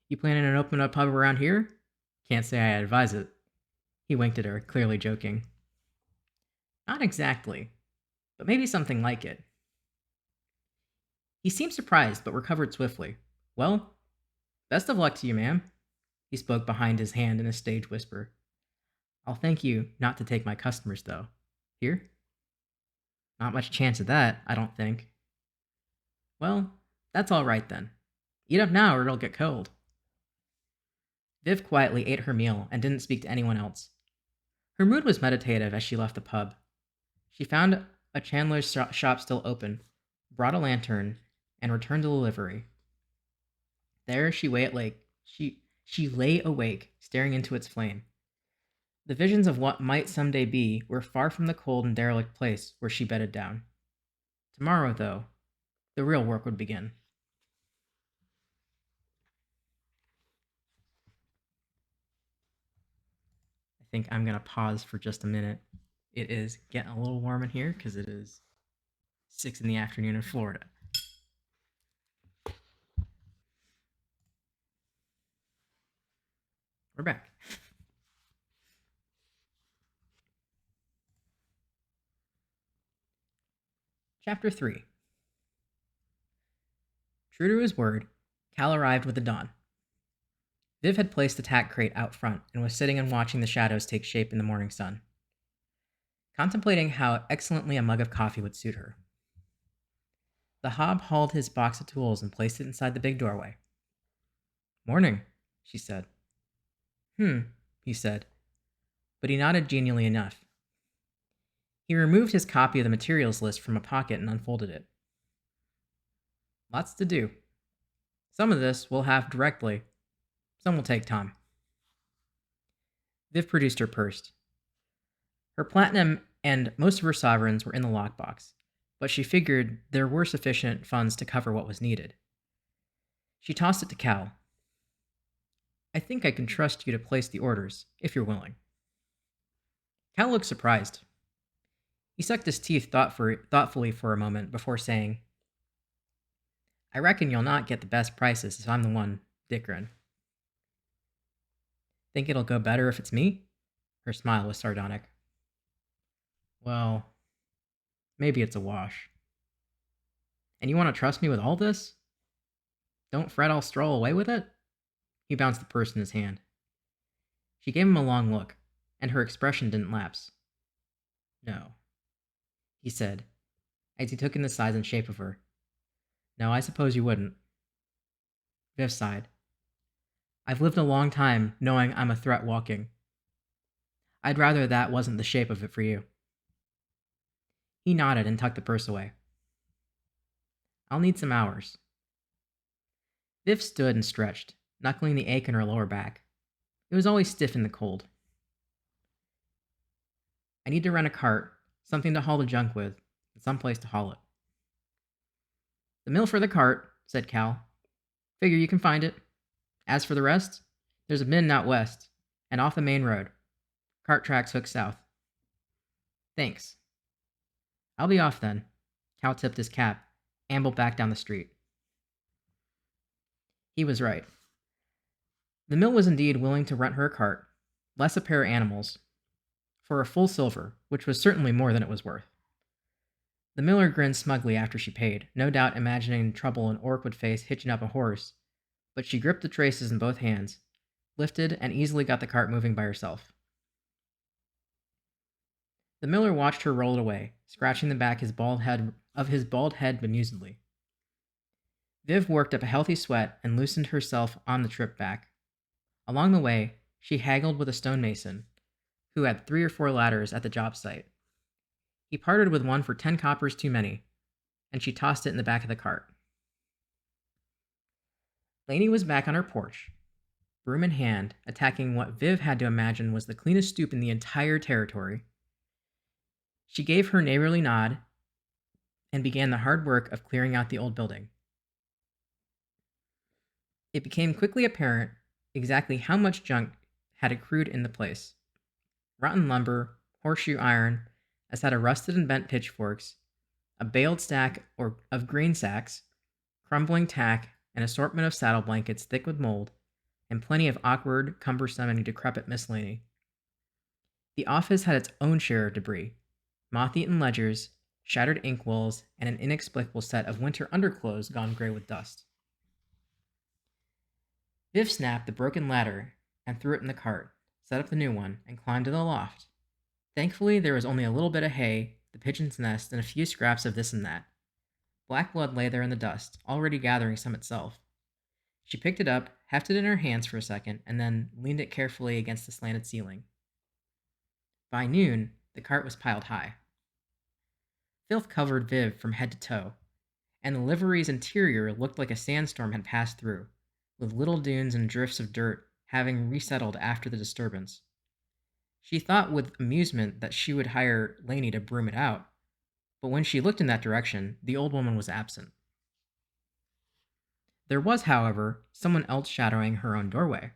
"You planning on opening a pub around here?" "Can't say I advise it." He winked at her, clearly joking. "Not exactly, but maybe something like it." He seemed surprised, but recovered swiftly. "Well, best of luck to you, ma'am." He spoke behind his hand in a stage whisper. "I'll thank you not to take my customers, though. Here?" "Not much chance of that, I don't think." "Well, that's all right then. Eat up now or it'll get cold." Viv quietly ate her meal and didn't speak to anyone else. Her mood was meditative as she left the pub. She found a chandler's shop still open, brought a lantern, and returned to the livery. There she lay awake, staring into its flame. The visions of what might someday be were far from the cold and derelict place where she bedded down. Tomorrow, though, the real work would begin. I think I'm going to pause for just a minute. It is getting a little warm in here because it is 6 in the afternoon in Florida. We're back. Chapter 3. True to his word, Cal arrived with the dawn. Viv had placed the tack crate out front and was sitting and watching the shadows take shape in the morning sun, contemplating how excellently a mug of coffee would suit her. The hob hauled his box of tools and placed it inside the big doorway. "Morning," she said. He said, but he nodded genially enough. He removed his copy of the materials list from a pocket and unfolded it. "Lots to do. Some of this we'll have directly. Some will take time." Viv produced her purse. Her platinum and most of her sovereigns were in the lockbox, but she figured there were sufficient funds to cover what was needed. She tossed it to Cal. "I think I can trust you to place the orders, if you're willing." Cal looked surprised. He sucked his teeth thoughtfully for a moment before saying, I reckon you'll not get the best prices if I'm the one dickering. Think it'll go better if it's me? Her smile was sardonic. Well, maybe it's a wash. And you want to trust me with all this? Don't fret, I'll stroll away with it? He bounced the purse in his hand. She gave him a long look, and her expression didn't lapse. No, he said, as he took in the size and shape of her. No, I suppose you wouldn't. Viv sighed. I've lived a long time knowing I'm a threat walking. I'd rather that wasn't the shape of it for you. He nodded and tucked the purse away. I'll need some hours. Viv stood and stretched, knuckling the ache in her lower back. It was always stiff in the cold. I need to rent a cart, something to haul the junk with, and some place to haul it. The mill for the cart, said Cal. Figure you can find it. As for the rest, there's a bin out west, and off the main road. Cart tracks hook south. Thanks. I'll be off then. Cal tipped his cap, ambled back down the street. He was right. The mill was indeed willing to rent her a cart, less a pair of animals, for a full silver, which was certainly more than it was worth. The miller grinned smugly after she paid, no doubt imagining the trouble an orc would face hitching up a horse, but she gripped the traces in both hands, lifted, and easily got the cart moving by herself. The miller watched her roll it away, scratching the back of his bald head bemusedly. Viv worked up a healthy sweat and loosened herself on the trip back. Along the way, she haggled with a stonemason, who had 3 or 4 ladders at the job site. He parted with one for 10 coppers too many, and she tossed it in the back of the cart. Lainey was back on her porch, broom in hand, attacking what Viv had to imagine was the cleanest stoop in the entire territory. She gave her neighborly nod and began the hard work of clearing out the old building. It became quickly apparent exactly how much junk had accrued in the place. Rotten lumber, horseshoe iron, a set of rusted and bent pitchforks, a baled stack of grain sacks, crumbling tack, an assortment of saddle blankets thick with mold, and plenty of awkward, cumbersome, and decrepit miscellany. The office had its own share of debris, moth-eaten ledgers, shattered inkwells, and an inexplicable set of winter underclothes gone gray with dust. Viv snapped the broken ladder and threw it in the cart, set up the new one, and climbed to the loft. Thankfully, there was only a little bit of hay, the pigeon's nest, and a few scraps of this and that. Black blood lay there in the dust, already gathering some itself. She picked it up, hefted it in her hands for a second, and then leaned it carefully against the slanted ceiling. By noon, the cart was piled high. Filth covered Viv from head to toe, and the livery's interior looked like a sandstorm had passed through, with little dunes and drifts of dirt having resettled after the disturbance. She thought with amusement that she would hire Lainey to broom it out, but when she looked in that direction, the old woman was absent. There was, however, someone else shadowing her own doorway.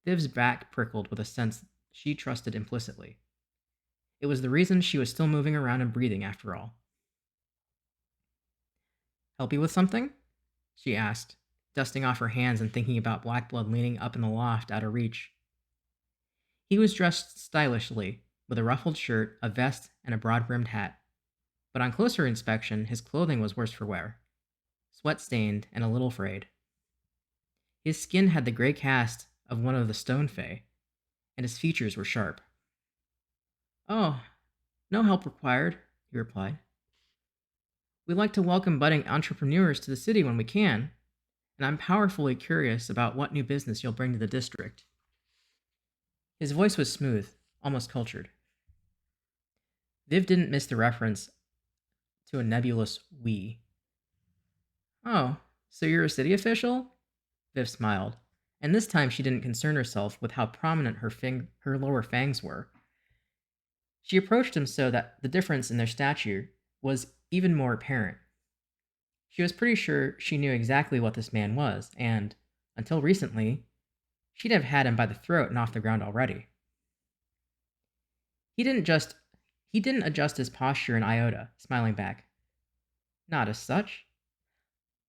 Viv's back prickled with a sense she trusted implicitly. It was the reason she was still moving around and breathing, after all. Help you with something? She asked, dusting off her hands and thinking about Blackblood leaning up in the loft out of reach. He was dressed stylishly, with a ruffled shirt, a vest, and a broad-brimmed hat. But on closer inspection, his clothing was worse for wear, sweat-stained and a little frayed. His skin had the gray cast of one of the stone fae, and his features were sharp. Oh, no help required, he replied. We like to welcome budding entrepreneurs to the city when we can, and I'm powerfully curious about what new business you'll bring to the district. His voice was smooth, almost cultured. Viv didn't miss the reference to a nebulous we. Oh, so you're a city official? Viv smiled, and this time she didn't concern herself with how prominent her lower fangs were. She approached him so that the difference in their stature was even more apparent. She was pretty sure she knew exactly what this man was, and, until recently, she'd have had him by the throat and off the ground already. He He didn't adjust his posture an iota, smiling back. Not as such.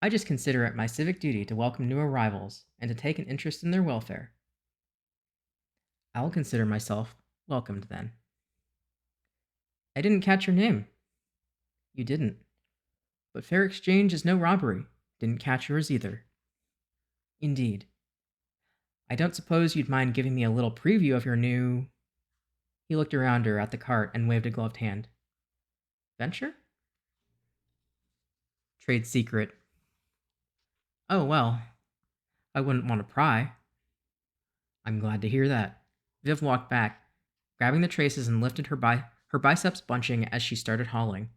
I just consider it my civic duty to welcome new arrivals and to take an interest in their welfare. I'll consider myself welcomed then. I didn't catch your name. You didn't. But fair exchange is no robbery. Didn't catch yours either. Indeed. I don't suppose you'd mind giving me a little preview of your new... He looked around her at the cart and waved a gloved hand. Venture? Trade secret. Oh, well. I wouldn't want to pry. I'm glad to hear that. Viv walked back, grabbing the traces and lifted her biceps bunching as she started hauling.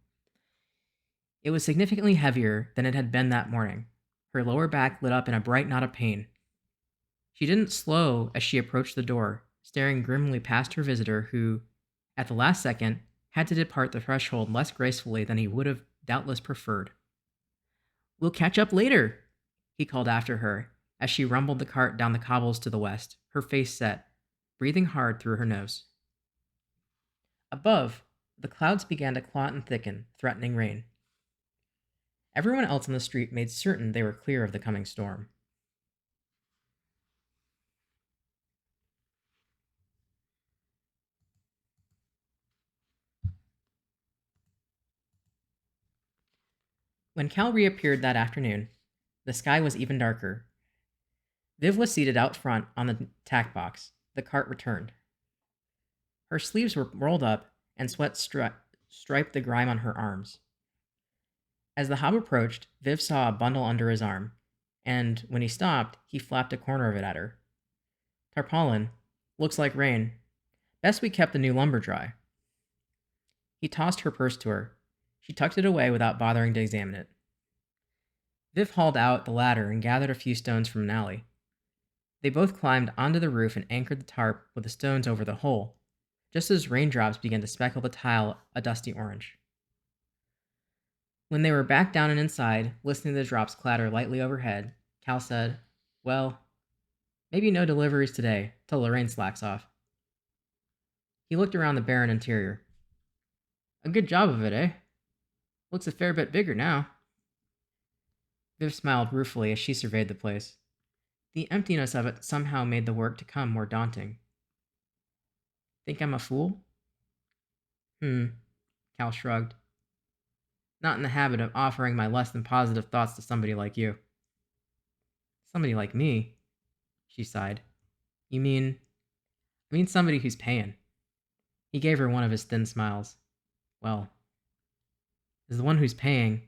It was significantly heavier than it had been that morning. Her lower back lit up in a bright knot of pain. She didn't slow as she approached the door, staring grimly past her visitor who, at the last second, had to depart the threshold less gracefully than he would have doubtless preferred. We'll catch up later, he called after her as she rumbled the cart down the cobbles to the west, her face set, breathing hard through her nose. Above, the clouds began to clot and thicken, threatening rain. Everyone else on the street made certain they were clear of the coming storm. When Cal reappeared that afternoon, the sky was even darker. Viv was seated out front on the tack box. The cart returned. Her sleeves were rolled up, and sweat striped the grime on her arms. As the hob approached, Viv saw a bundle under his arm, and when he stopped, he flapped a corner of it at her. Tarpaulin. Looks like rain. Best we kept the new lumber dry. He tossed her purse to her. She tucked it away without bothering to examine it. Viv hauled out the ladder and gathered a few stones from an alley. They both climbed onto the roof and anchored the tarp with the stones over the hole, just as raindrops began to speckle the tile a dusty orange. When they were back down and inside, listening to the drops clatter lightly overhead, Cal said, Well, maybe no deliveries today, till the rain slacks off. He looked around the barren interior. A good job of it, eh? Looks a fair bit bigger now. Viv smiled ruefully as she surveyed the place. The emptiness of it somehow made the work to come more daunting. Think I'm a fool? Cal shrugged. Not in the habit of offering my less than positive thoughts to somebody like you. Somebody like me? She sighed. You mean... I mean somebody who's paying. He gave her one of his thin smiles. Well, as the one who's paying,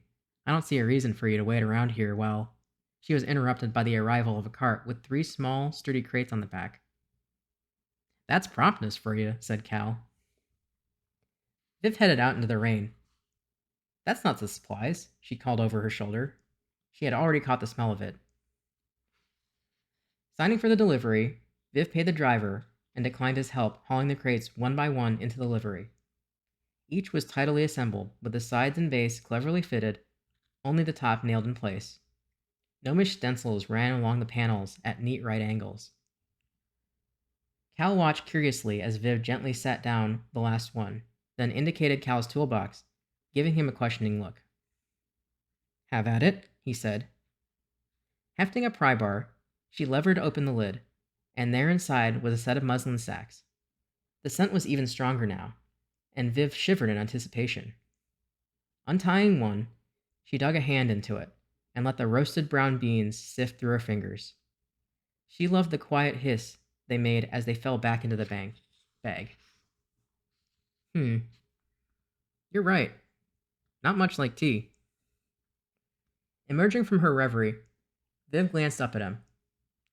I don't see a reason for you to wait around here while... She was interrupted by the arrival of a cart with 3 small, sturdy crates on the back. That's promptness for you, said Cal. Viv headed out into the rain. That's not the supplies, she called over her shoulder. She had already caught the smell of it. Signing for the delivery, Viv paid the driver and declined his help hauling the crates one by one into the livery. Each was tidily assembled, with the sides and base cleverly fitted, only the top nailed in place. Gnomish stencils ran along the panels at neat right angles. Cal watched curiously as Viv gently sat down the last one, then indicated Cal's toolbox, giving him a questioning look. Have at it, he said. Hefting a pry bar, she levered open the lid, and there inside was a set of muslin sacks. The scent was even stronger now, and Viv shivered in anticipation. Untying one, she dug a hand into it, and let the roasted brown beans sift through her fingers. She loved the quiet hiss they made as they fell back into the bag. You're right. Not much like tea. Emerging from her reverie, Viv glanced up at him.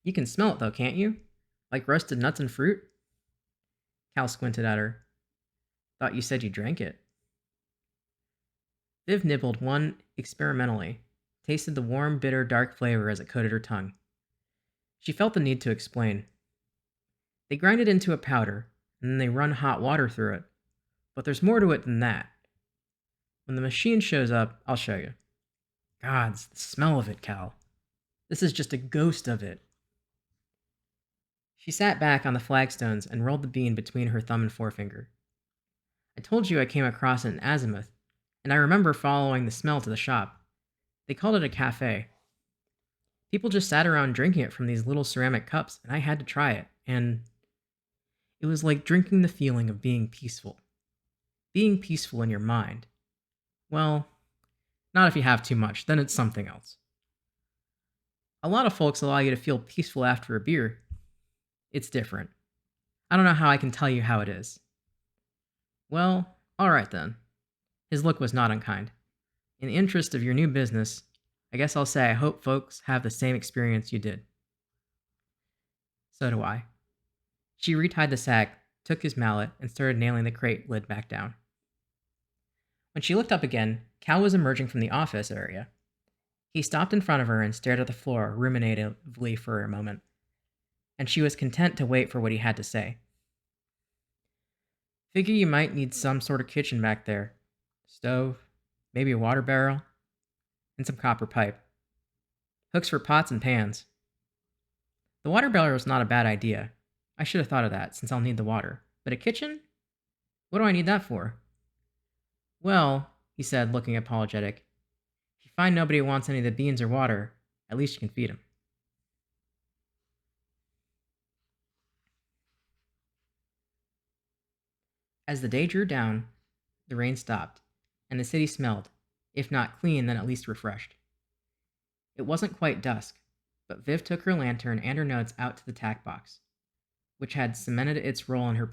You can smell it though, can't you? Like roasted nuts and fruit? Cal squinted at her. Thought you said you drank it. Viv nibbled one experimentally, tasted the warm, bitter, dark flavor as it coated her tongue. She felt the need to explain. They grind it into a powder, and then they run hot water through it. But there's more to it than that. When the machine shows up, I'll show you. Gods, the smell of it, Cal. This is just a ghost of it. She sat back on the flagstones and rolled the bean between her thumb and forefinger. I told you I came across it in Azimuth, and I remember following the smell to the shop. They called it a cafe. People just sat around drinking it from these little ceramic cups, and I had to try it, and it was like drinking the feeling of being peaceful. Being peaceful in your mind. Well, not if you have too much, then it's something else. A lot of folks allow you to feel peaceful after a beer. It's different. I don't know how I can tell you how it is. Well, alright then. His look was not unkind. In the interest of your new business, I guess I'll say I hope folks have the same experience you did. So do I. She retied the sack, took his mallet, and started nailing the crate lid back down. When she looked up again, Cal was emerging from the office area. He stopped in front of her and stared at the floor ruminatively for a moment, and she was content to wait for what he had to say. Figure you might need some sort of kitchen back there. Stove, maybe a water barrel, and some copper pipe. Hooks for pots and pans. The water barrel was not a bad idea. I should have thought of that, since I'll need the water. But a kitchen? What do I need that for? Well, he said, looking apologetic, if you find nobody wants any of the beans or water, at least you can feed them. As the day drew down, the rain stopped, and the city smelled, if not clean, then at least refreshed. It wasn't quite dusk, but Viv took her lantern and her notes out to the tack box, which had cemented its role in her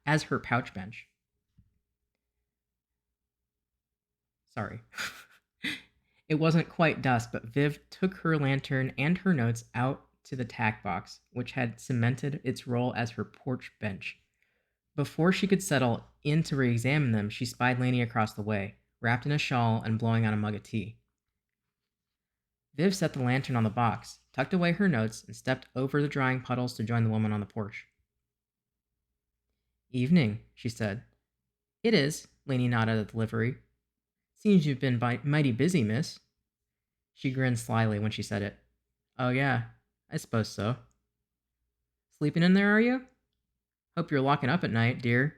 as her pouch bench. Sorry. It wasn't quite dusk, but Viv took her lantern and her notes out to the tack box, which had cemented its role as her porch bench. Before she could settle in to re-examine them, she spied Lainey across the way, wrapped in a shawl and blowing on a mug of tea. Viv set the lantern on the box, tucked away her notes, and stepped over the drying puddles to join the woman on the porch. Evening, she said. It is, Lainey nodded at the livery. Seems you've been mighty busy, miss. She grinned slyly when she said it. Oh yeah, I suppose so. Sleeping in there, are you? Hope you're locking up at night, dear.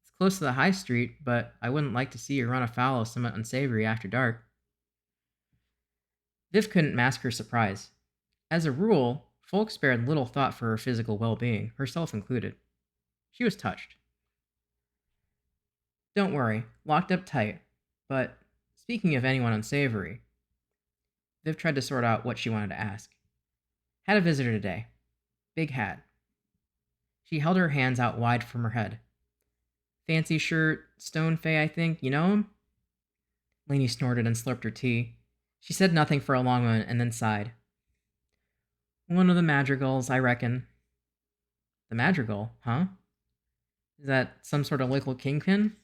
It's close to the high street, but I wouldn't like to see you run afoul of somewhat unsavory after dark. Viv couldn't mask her surprise. As a rule, folks spared little thought for her physical well-being, herself included. She was touched. Don't worry, locked up tight. But speaking of anyone unsavory, Viv tried to sort out what she wanted to ask. Had a visitor today. Big hat. She held her hands out wide from her head. Fancy shirt, stone fay, I think. You know him? Lainey snorted and slurped her tea. She said nothing for a long moment and then sighed. One of the madrigals, I reckon. The madrigal, huh? Is that some sort of local kingpin?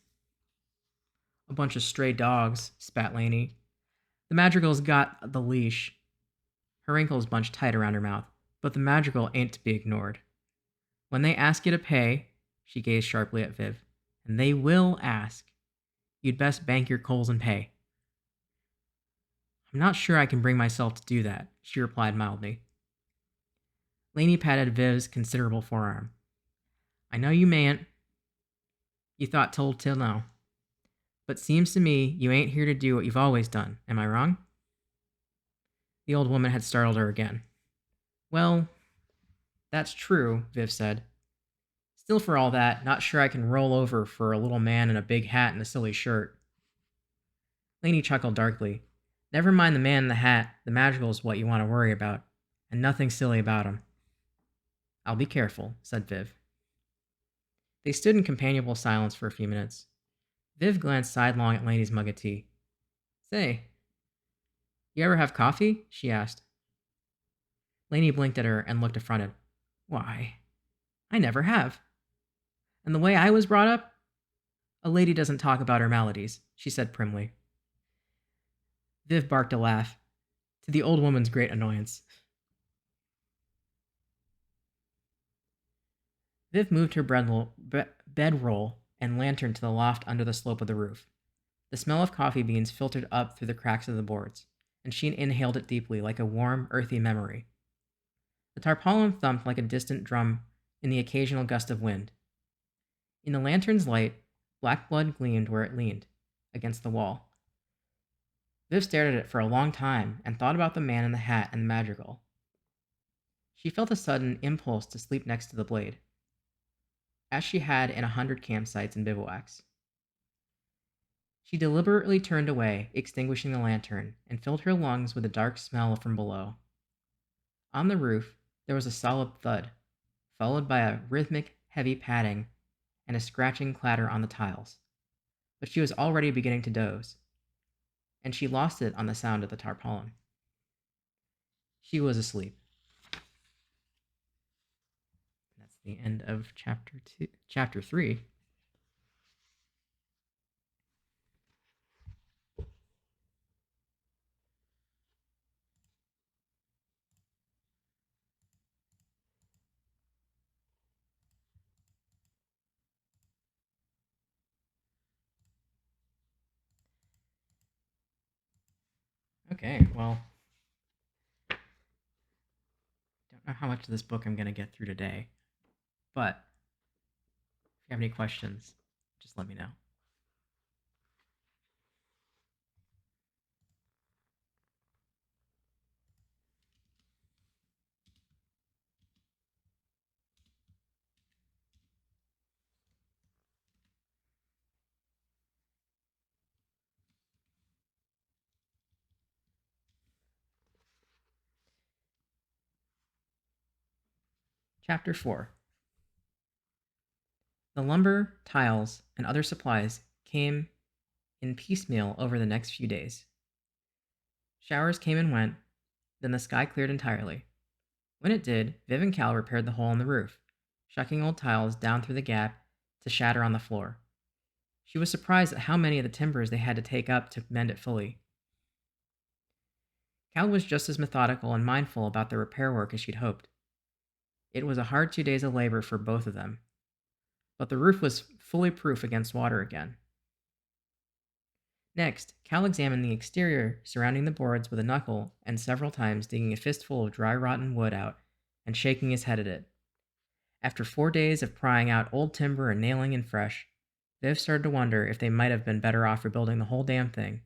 A bunch of stray dogs, spat Lainey. The madrigal's got the leash. Her ankles bunched tight around her mouth, but the madrigal ain't to be ignored. When they ask you to pay, she gazed sharply at Viv, and they will ask, you'd best bank your coals and pay. I'm not sure I can bring myself to do that, she replied mildly. Lainey patted Viv's considerable forearm. I know you mayn't. You thought told till now. But seems to me you ain't here to do what you've always done. Am I wrong? The old woman had startled her again. Well, that's true, Viv said. Still for all that, not sure I can roll over for a little man in a big hat and a silly shirt. Lainey chuckled darkly. Never mind the man in the hat, the madrigal's what you want to worry about, and nothing silly about him. I'll be careful, said Viv. They stood in companionable silence for a few minutes. Viv glanced sidelong at Lainey's mug of tea. Say, you ever have coffee? She asked. Lainey blinked at her and looked affronted. Why, I never have. And the way I was brought up? A lady doesn't talk about her maladies, she said primly. Viv barked a laugh, to the old woman's great annoyance. Viv moved her bedroll and lantern to the loft under the slope of the roof. The smell of coffee beans filtered up through the cracks of the boards, and she inhaled it deeply like a warm, earthy memory. The tarpaulin thumped like a distant drum in the occasional gust of wind. In the lantern's light, Black blood gleamed where it leaned, against the wall. Viv stared at it for a long time and thought about the man in the hat and the madrigal. She felt a sudden impulse to sleep next to the blade, as she had in 100 campsites and bivouacs. She deliberately turned away, extinguishing the lantern, and filled her lungs with the dark smell from below. On the roof, there was a solid thud, followed by a rhythmic, heavy padding and a scratching clatter on the tiles. But she was already beginning to doze, and she lost it on the sound of the tarpaulin. She was asleep. That's the end of chapter 3. Okay, well, don't know how much of this book I'm going to get through today, but if you have any questions, just let me know. Chapter 4. The lumber, tiles, and other supplies came in piecemeal over the next few days. Showers came and went, then the sky cleared entirely. When it did, Viv and Cal repaired the hole in the roof, shucking old tiles down through the gap to shatter on the floor. She was surprised at how many of the timbers they had to take up to mend it fully. Cal was just as methodical and mindful about the repair work as she'd hoped. It was a hard 2 days of labor for both of them, but the roof was fully proof against water again. Next, Cal examined the exterior surrounding the boards with a knuckle and several times digging a fistful of dry rotten wood out and shaking his head at it. After 4 days of prying out old timber and nailing in fresh, Viv started to wonder if they might have been better off rebuilding the whole damn thing.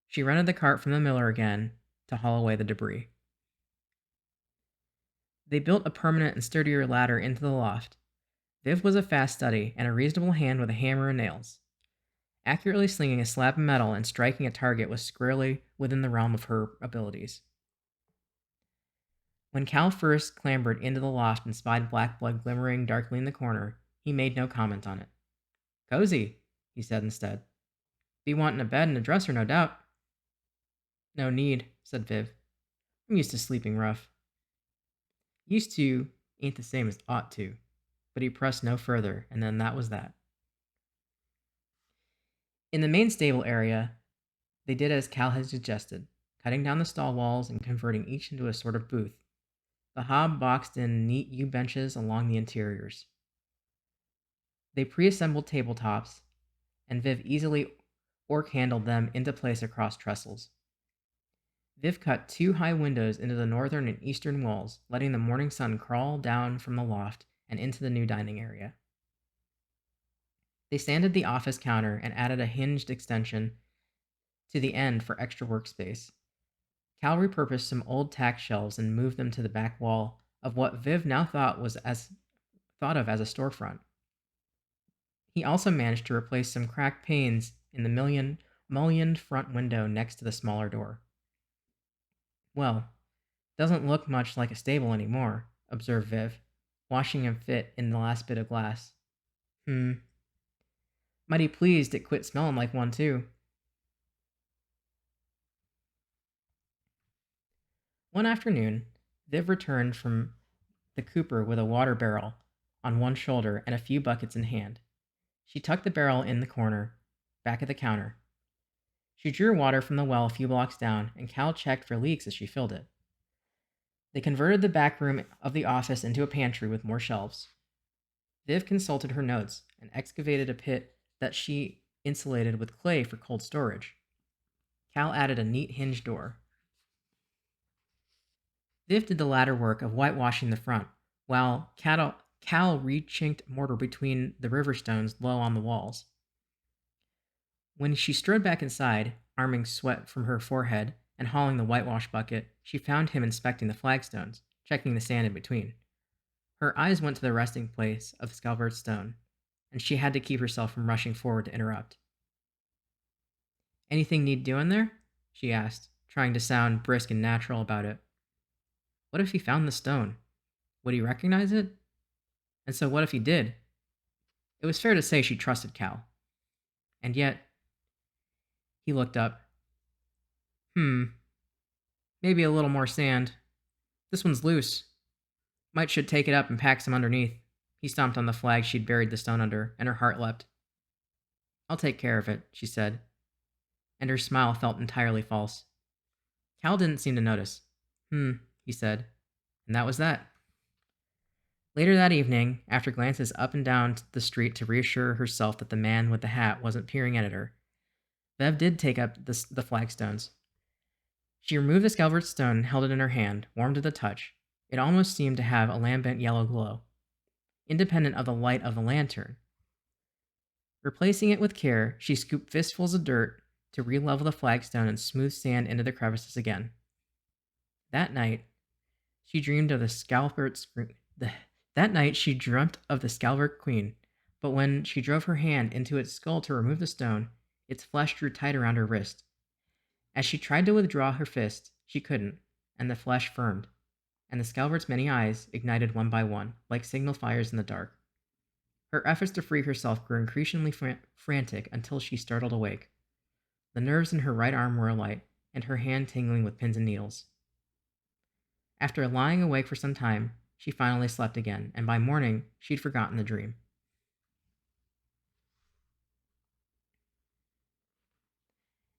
She rented the cart from the miller again to haul away the debris. They built a permanent and sturdier ladder into the loft. Viv was a fast study and a reasonable hand with a hammer and nails. Accurately slinging a slab of metal and striking a target was squarely within the realm of her abilities. When Cal first clambered into the loft and spied black blood glimmering darkly in the corner, he made no comment on it. "Cozy," he said instead. "Be wanting a bed and a dresser, no doubt." "No need," said Viv. "I'm used to sleeping rough." Used to ain't the same as ought to, but he pressed no further, and then that was that. In the main stable area, they did as Cal had suggested, cutting down the stall walls and converting each into a sort of booth. The hob boxed in neat yew benches along the interiors. They pre-assembled tabletops, and Viv easily orc-handled them into place across trestles. Viv cut 2 high windows into the northern and eastern walls, letting the morning sun crawl down from the loft and into the new dining area. They sanded the office counter and added a hinged extension to the end for extra workspace. Cal repurposed some old tack shelves and moved them to the back wall of what Viv now thought of as a storefront. He also managed to replace some cracked panes in the mullioned front window next to the smaller door. "Well, doesn't look much like a stable anymore," observed Viv, watching him fit in the last bit of glass. Mighty pleased it quit smelling like one, too." One afternoon, Viv returned from the cooper with a water barrel on one shoulder and a few buckets in hand. She tucked the barrel in the corner, back of the counter. She drew water from the well a few blocks down, and Cal checked for leaks as she filled it. They converted the back room of the office into a pantry with more shelves. Viv consulted her notes and excavated a pit that she insulated with clay for cold storage. Cal added a neat hinged door. Viv did the latter work of whitewashing the front, while Cal re-chinked mortar between the river stones low on the walls. When she strode back inside, arming sweat from her forehead and hauling the whitewash bucket, she found him inspecting the flagstones, checking the sand in between. Her eyes went to the resting place of Scalvart's stone, and she had to keep herself from rushing forward to interrupt. "Anything need doing there?" she asked, trying to sound brisk and natural about it. What if he found the stone? Would he recognize it? And so what if he did? It was fair to say she trusted Cal. And yet, he looked up. Maybe a little more sand. This one's loose. Might should take it up and pack some underneath. He stomped on the flag she'd buried the stone under, and her heart leapt. "I'll take care of it," she said, and her smile felt entirely false. Cal didn't seem to notice. He said, and that was that. Later that evening, after glances up and down the street to reassure herself that the man with the hat wasn't peering in at her, Bev did take up the flagstones. She removed the Scalvart stone and held it in her hand, warm to the touch. It almost seemed to have a lambent yellow glow, independent of the light of the lantern. Replacing it with care, she scooped fistfuls of dirt to re-level the flagstone and smooth sand into the crevices again. That night, she dreamed of the Scalvart queen, but when she drove her hand into its skull to remove the stone, its flesh drew tight around her wrist. As she tried to withdraw her fist, she couldn't, and the flesh firmed, and the Scalvart's many eyes ignited one by one, like signal fires in the dark. Her efforts to free herself grew increasingly frantic until she startled awake. The nerves in her right arm were alight, and her hand tingling with pins and needles. After lying awake for some time, she finally slept again, and by morning, she'd forgotten the dream.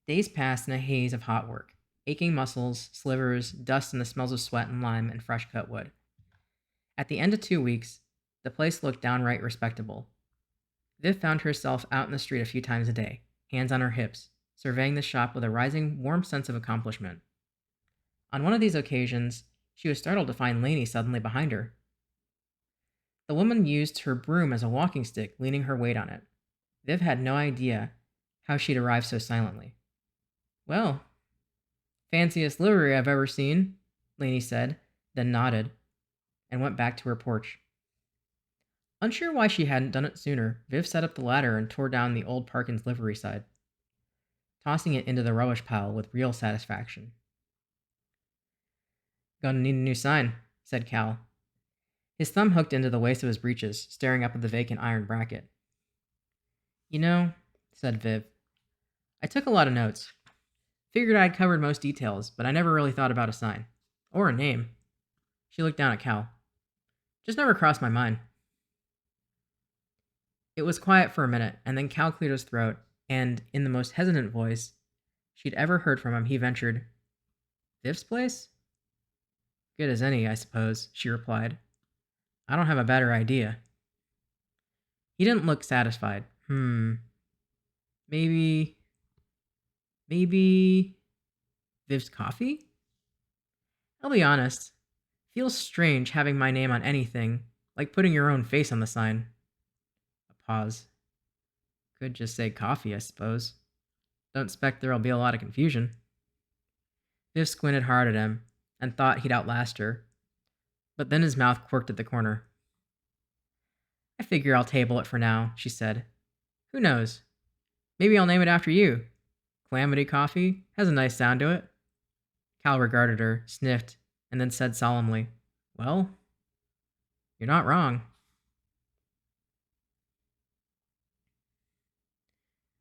Days passed in a haze of hot work, aching muscles, slivers, dust, and the smells of sweat and lime and fresh cut wood. At the end of 2 weeks, the place looked downright respectable. Viv found herself out in the street a few times a day, hands on her hips, surveying the shop with a rising, warm sense of accomplishment. On one of these occasions, she was startled to find Lainey suddenly behind her. The woman used her broom as a walking stick, leaning her weight on it. Viv had no idea how she'd arrived so silently. "Well, fanciest livery I've ever seen," Lainey said, then nodded, and went back to her porch. Unsure why she hadn't done it sooner, Viv set up the ladder and tore down the old Parkins livery side, tossing it into the rubbish pile with real satisfaction. "Gonna need a new sign," said Cal. His thumb hooked into the waist of his breeches, staring up at the vacant iron bracket. "You know," said Viv, "I took a lot of notes. Figured I'd covered most details, but I never really thought about a sign. Or a name." She looked down at Cal. "Just never crossed my mind." It was quiet for a minute, and then Cal cleared his throat, and, in the most hesitant voice she'd ever heard from him, he ventured, "Viv's place?" "Good as any, I suppose," she replied. "I don't have a better idea." He didn't look satisfied. Maybe Viv's coffee? I'll be honest. Feels strange having my name on anything, like putting your own face on the sign. A pause. Could just say coffee, I suppose. Don't expect there'll be a lot of confusion. Viv squinted hard at him and thought he'd outlast her, but then his mouth quirked at the corner. "I figure I'll table it for now," she said. "Who knows? Maybe I'll name it after you. Calamity Coffee has a nice sound to it." Cal regarded her, sniffed, and then said solemnly, "Well, you're not wrong."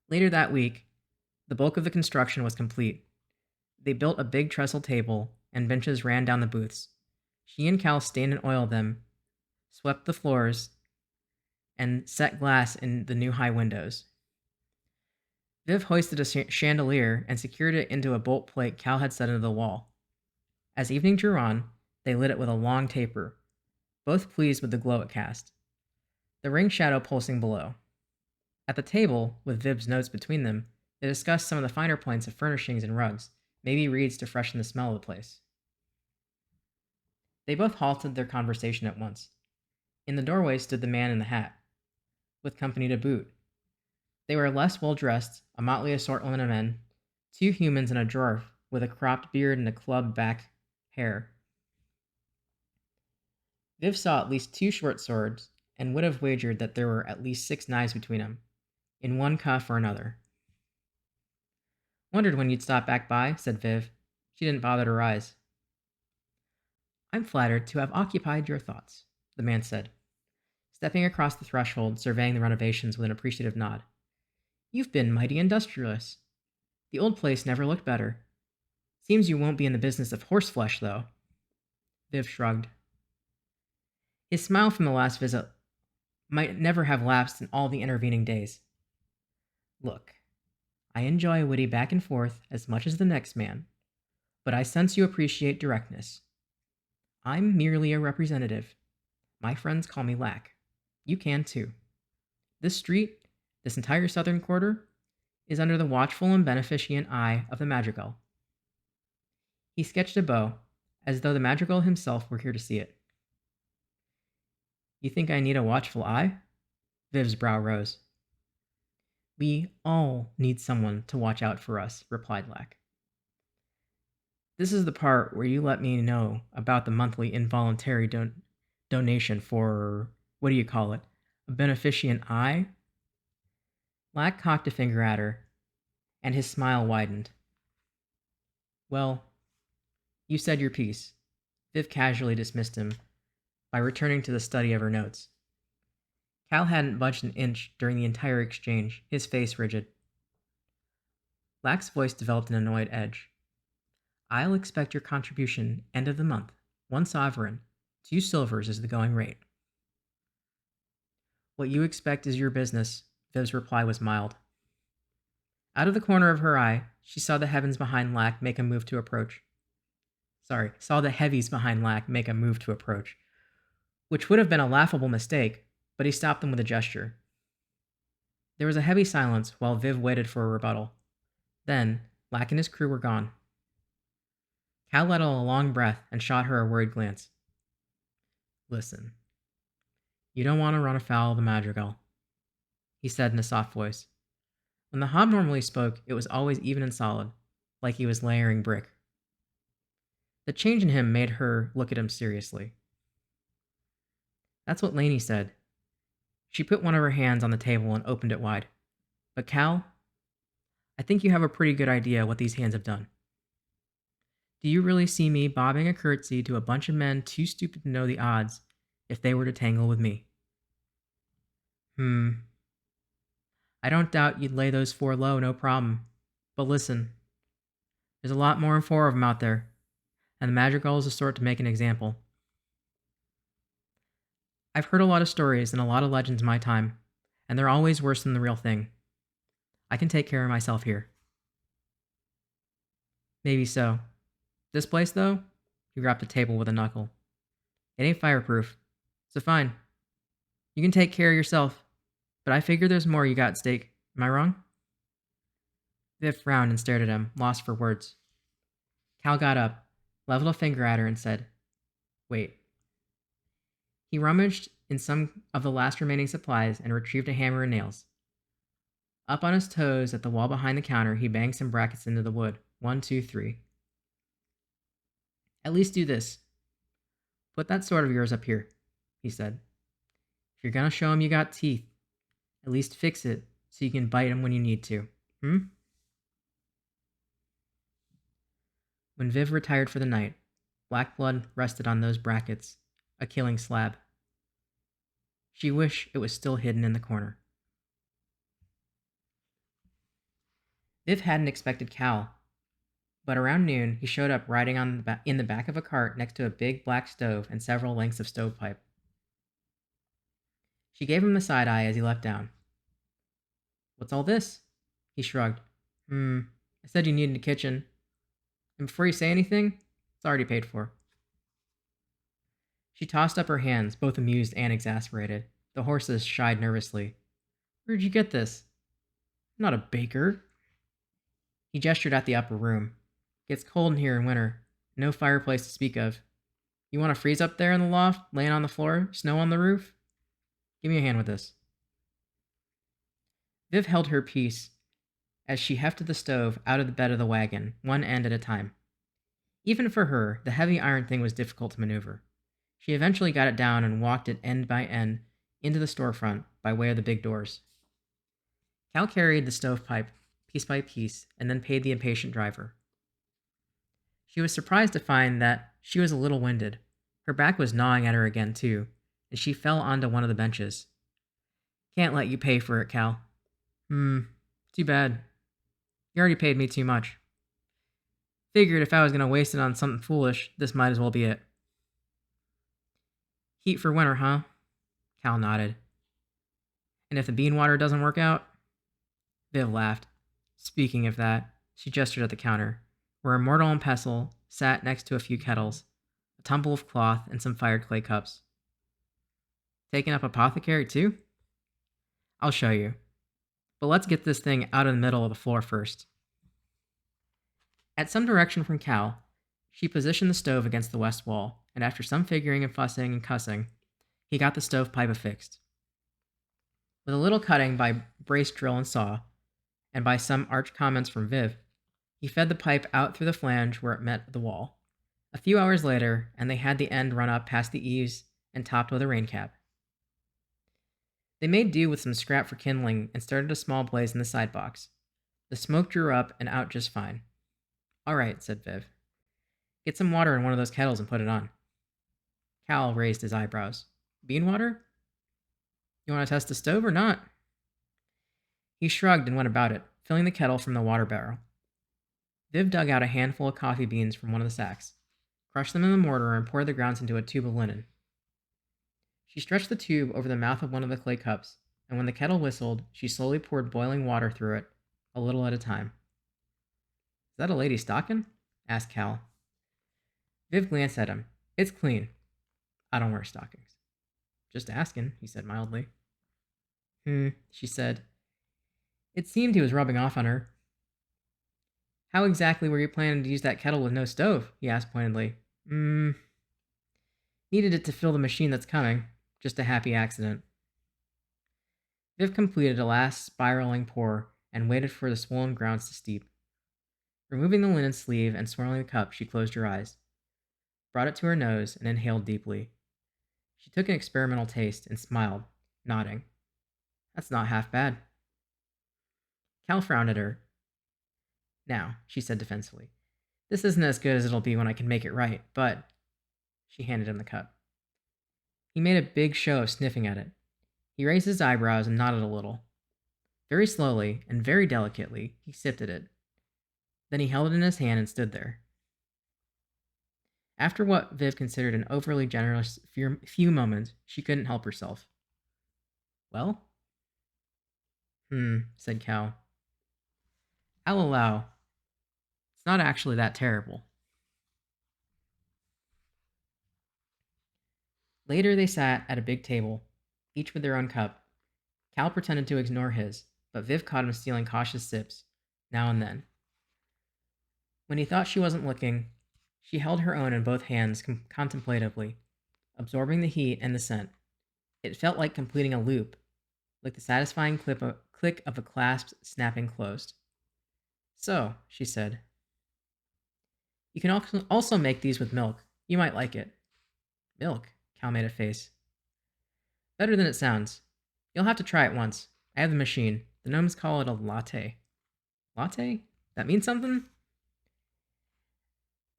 Later that week, the bulk of the construction was complete. They built a big trestle table, and benches ran down the booths. She and Cal stained and oiled them, swept the floors, and set glass in the new high windows. Viv hoisted a chandelier and secured it into a bolt plate Cal had set into the wall. As evening drew on, they lit it with a long taper, both pleased with the glow it cast, the ring shadow pulsing below. At the table, with Viv's notes between them, they discussed some of the finer points of furnishings and rugs, maybe reeds to freshen the smell of the place. They both halted their conversation at once. In the doorway stood the man in the hat, with company to boot. They were less well dressed, a motley assortment of men, two humans and a dwarf with a cropped beard and a club back hair. Viv saw at least two short swords, and would have wagered that there were at least 6 knives between them, in one cuff or another. Wondered when you'd stop back by, said Viv. She didn't bother to rise. I'm flattered to have occupied your thoughts, the man said, stepping across the threshold, surveying the renovations with an appreciative nod. You've been mighty industrious. The old place never looked better. Seems you won't be in the business of horseflesh, though. Viv shrugged. His smile from the last visit might never have lapsed in all the intervening days. Look, I enjoy a witty back and forth as much as the next man, but I sense you appreciate directness. I'm merely a representative. My friends call me Lack. You can too. This street, this entire southern quarter, is under the watchful and beneficent eye of the madrigal. He sketched a bow, as though the madrigal himself were here to see it. You think I need a watchful eye? Viv's brow rose. We all need someone to watch out for us, replied Lack. This is the part where you let me know about the monthly involuntary donation for, what do you call it, a beneficent eye? Lack cocked a finger at her, and his smile widened. Well, you said your piece. Viv casually dismissed him by returning to the study of her notes. Cal hadn't budged an inch during the entire exchange, his face rigid. Lack's voice developed an annoyed edge. I'll expect your contribution end of the month. 1 sovereign. 2 silvers is the going rate. What you expect is your business, Viv's reply was mild. Out of the corner of her eye, she saw the heavens behind Lack make a move to approach. Saw the heavies behind Lack make a move to approach, which would have been a laughable mistake, but he stopped them with a gesture. There was a heavy silence while Viv waited for a rebuttal. Then, Lack and his crew were gone. Cal let out a long breath and shot her a worried glance. Listen, you don't want to run afoul of the madrigal, he said in a soft voice. When the hob normally spoke, it was always even and solid, like he was layering brick. The change in him made her look at him seriously. That's what Lainey said. She put one of her hands on the table and opened it wide. But Cal, I think you have a pretty good idea what these hands have done. Do you really see me bobbing a curtsy to a bunch of men too stupid to know the odds if they were to tangle with me? I don't doubt you'd lay those 4 low, no problem. But listen, there's a lot more than 4 of them out there, and the madrigal is the sort to make an example. I've heard a lot of stories and a lot of legends in my time, and they're always worse than the real thing. I can take care of myself here. Maybe so. This place, though, he rapped the table with a knuckle. It ain't fireproof, so fine. You can take care of yourself, but I figure there's more you got at stake. Am I wrong? Viv frowned and stared at him, lost for words. Cal got up, leveled a finger at her, and said, Wait. He rummaged in some of the last remaining supplies and retrieved a hammer and nails. Up on his toes at the wall behind the counter, he banged some brackets into the wood. 1, 2, 3. At least do this. Put that sword of yours up here, he said. If you're gonna show him you got teeth, at least fix it so you can bite him when you need to. When Viv retired for the night, black blood rested on those brackets, a killing slab. She wished it was still hidden in the corner. Viv hadn't expected Cal, but around noon he showed up riding in the back of a cart next to a big black stove and several lengths of stovepipe. She gave him the side eye as he leapt down. What's all this? He shrugged. I said you needed a kitchen. And before you say anything, it's already paid for. She tossed up her hands, both amused and exasperated. The horses shied nervously. Where'd you get this? I'm not a baker. He gestured at the upper room. Gets cold in here in winter. No fireplace to speak of. You want to freeze up there in the loft, laying on the floor, snow on the roof? Give me a hand with this. Viv held her peace as she hefted the stove out of the bed of the wagon, one end at a time. Even for her, the heavy iron thing was difficult to maneuver. She eventually got it down and walked it end by end into the storefront by way of the big doors. Cal carried the stovepipe piece by piece and then paid the impatient driver. She was surprised to find that she was a little winded. Her back was gnawing at her again, too, and she fell onto one of the benches. Can't let you pay for it, Cal. Too bad. You already paid me too much. Figured if I was going to waste it on something foolish, this might as well be it. Heat for winter, huh? Cal nodded. And if the bean water doesn't work out? Viv laughed. Speaking of that, she gestured at the counter, where Immortal and Pestle sat next to a few kettles, a tumble of cloth, and some fired clay cups. Taking up apothecary, too? I'll show you. But let's get this thing out of the middle of the floor first. At some direction from Cal, she positioned the stove against the west wall, and after some figuring and fussing and cussing, he got the stovepipe affixed. With a little cutting by brace drill and saw, and by some arch comments from Viv, he fed the pipe out through the flange where it met the wall. A few hours later, and they had the end run up past the eaves and topped with a rain cap. They made do with some scrap for kindling and started a small blaze in the side box. The smoke drew up and out just fine. All right, said Viv. Get some water in one of those kettles and put it on. Cal raised his eyebrows. Bean water? You want to test the stove or not? He shrugged and went about it, filling the kettle from the water barrel. Viv dug out a handful of coffee beans from one of the sacks, crushed them in the mortar, and poured the grounds into a tube of linen. She stretched the tube over the mouth of one of the clay cups, and when the kettle whistled, she slowly poured boiling water through it, a little at a time. Is that a lady stocking? Asked Cal. Viv glanced at him. It's clean. I don't wear stockings. Just asking, he said mildly. She said. It seemed he was rubbing off on her. How exactly were you planning to use that kettle with no stove? He asked pointedly. Needed it to fill the machine that's coming. Just a happy accident. Viv completed a last spiraling pour and waited for the swollen grounds to steep. Removing the linen sleeve and swirling the cup, she closed her eyes, brought it to her nose, and inhaled deeply. She took an experimental taste and smiled, nodding. That's not half bad. Cal frowned at her. Now, she said defensively, this isn't as good as it'll be when I can make it right, but... She handed him the cup. He made a big show of sniffing at it. He raised his eyebrows and nodded a little. Very slowly and very delicately, he sipped at it. Then he held it in his hand and stood there. After what Viv considered an overly generous few moments, she couldn't help herself. Well? Said Cal. I'll allow. It's not actually that terrible. Later they sat at a big table, each with their own cup. Cal pretended to ignore his, but Viv caught him stealing cautious sips, now and then. When he thought she wasn't looking, she held her own in both hands contemplatively, absorbing the heat and the scent. It felt like completing a loop, like the satisfying click of a clasp snapping closed. So, she said, you can also make these with milk. You might like it. Milk? Cal made a face. Better than it sounds. You'll have to try it once. I have the machine. The gnomes call it a latte. Latte? That means something?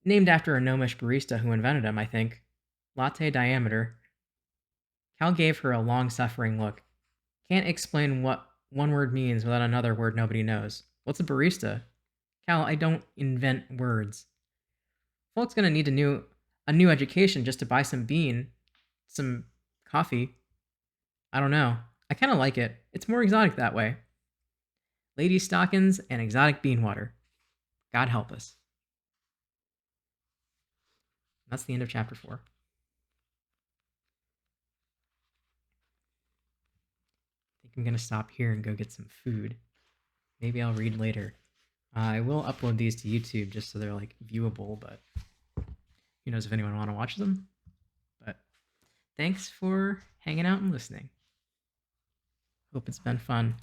Named after a gnomish barista who invented them, I think. Latte diameter. Cal gave her a long-suffering look. Can't explain what one word means without another word nobody knows. What's a barista? Cal, I don't invent words. Folks gonna need a new education just to buy some coffee. I don't know. I kind of like it. It's more exotic that way. Lady stockings and exotic bean water. God help us. That's the end of chapter 4. I think I'm going to stop here and go get some food. Maybe I'll read later. I will upload these to YouTube just so they're like viewable, but who knows if anyone want to watch them. But thanks for hanging out and listening. Hope it's been fun.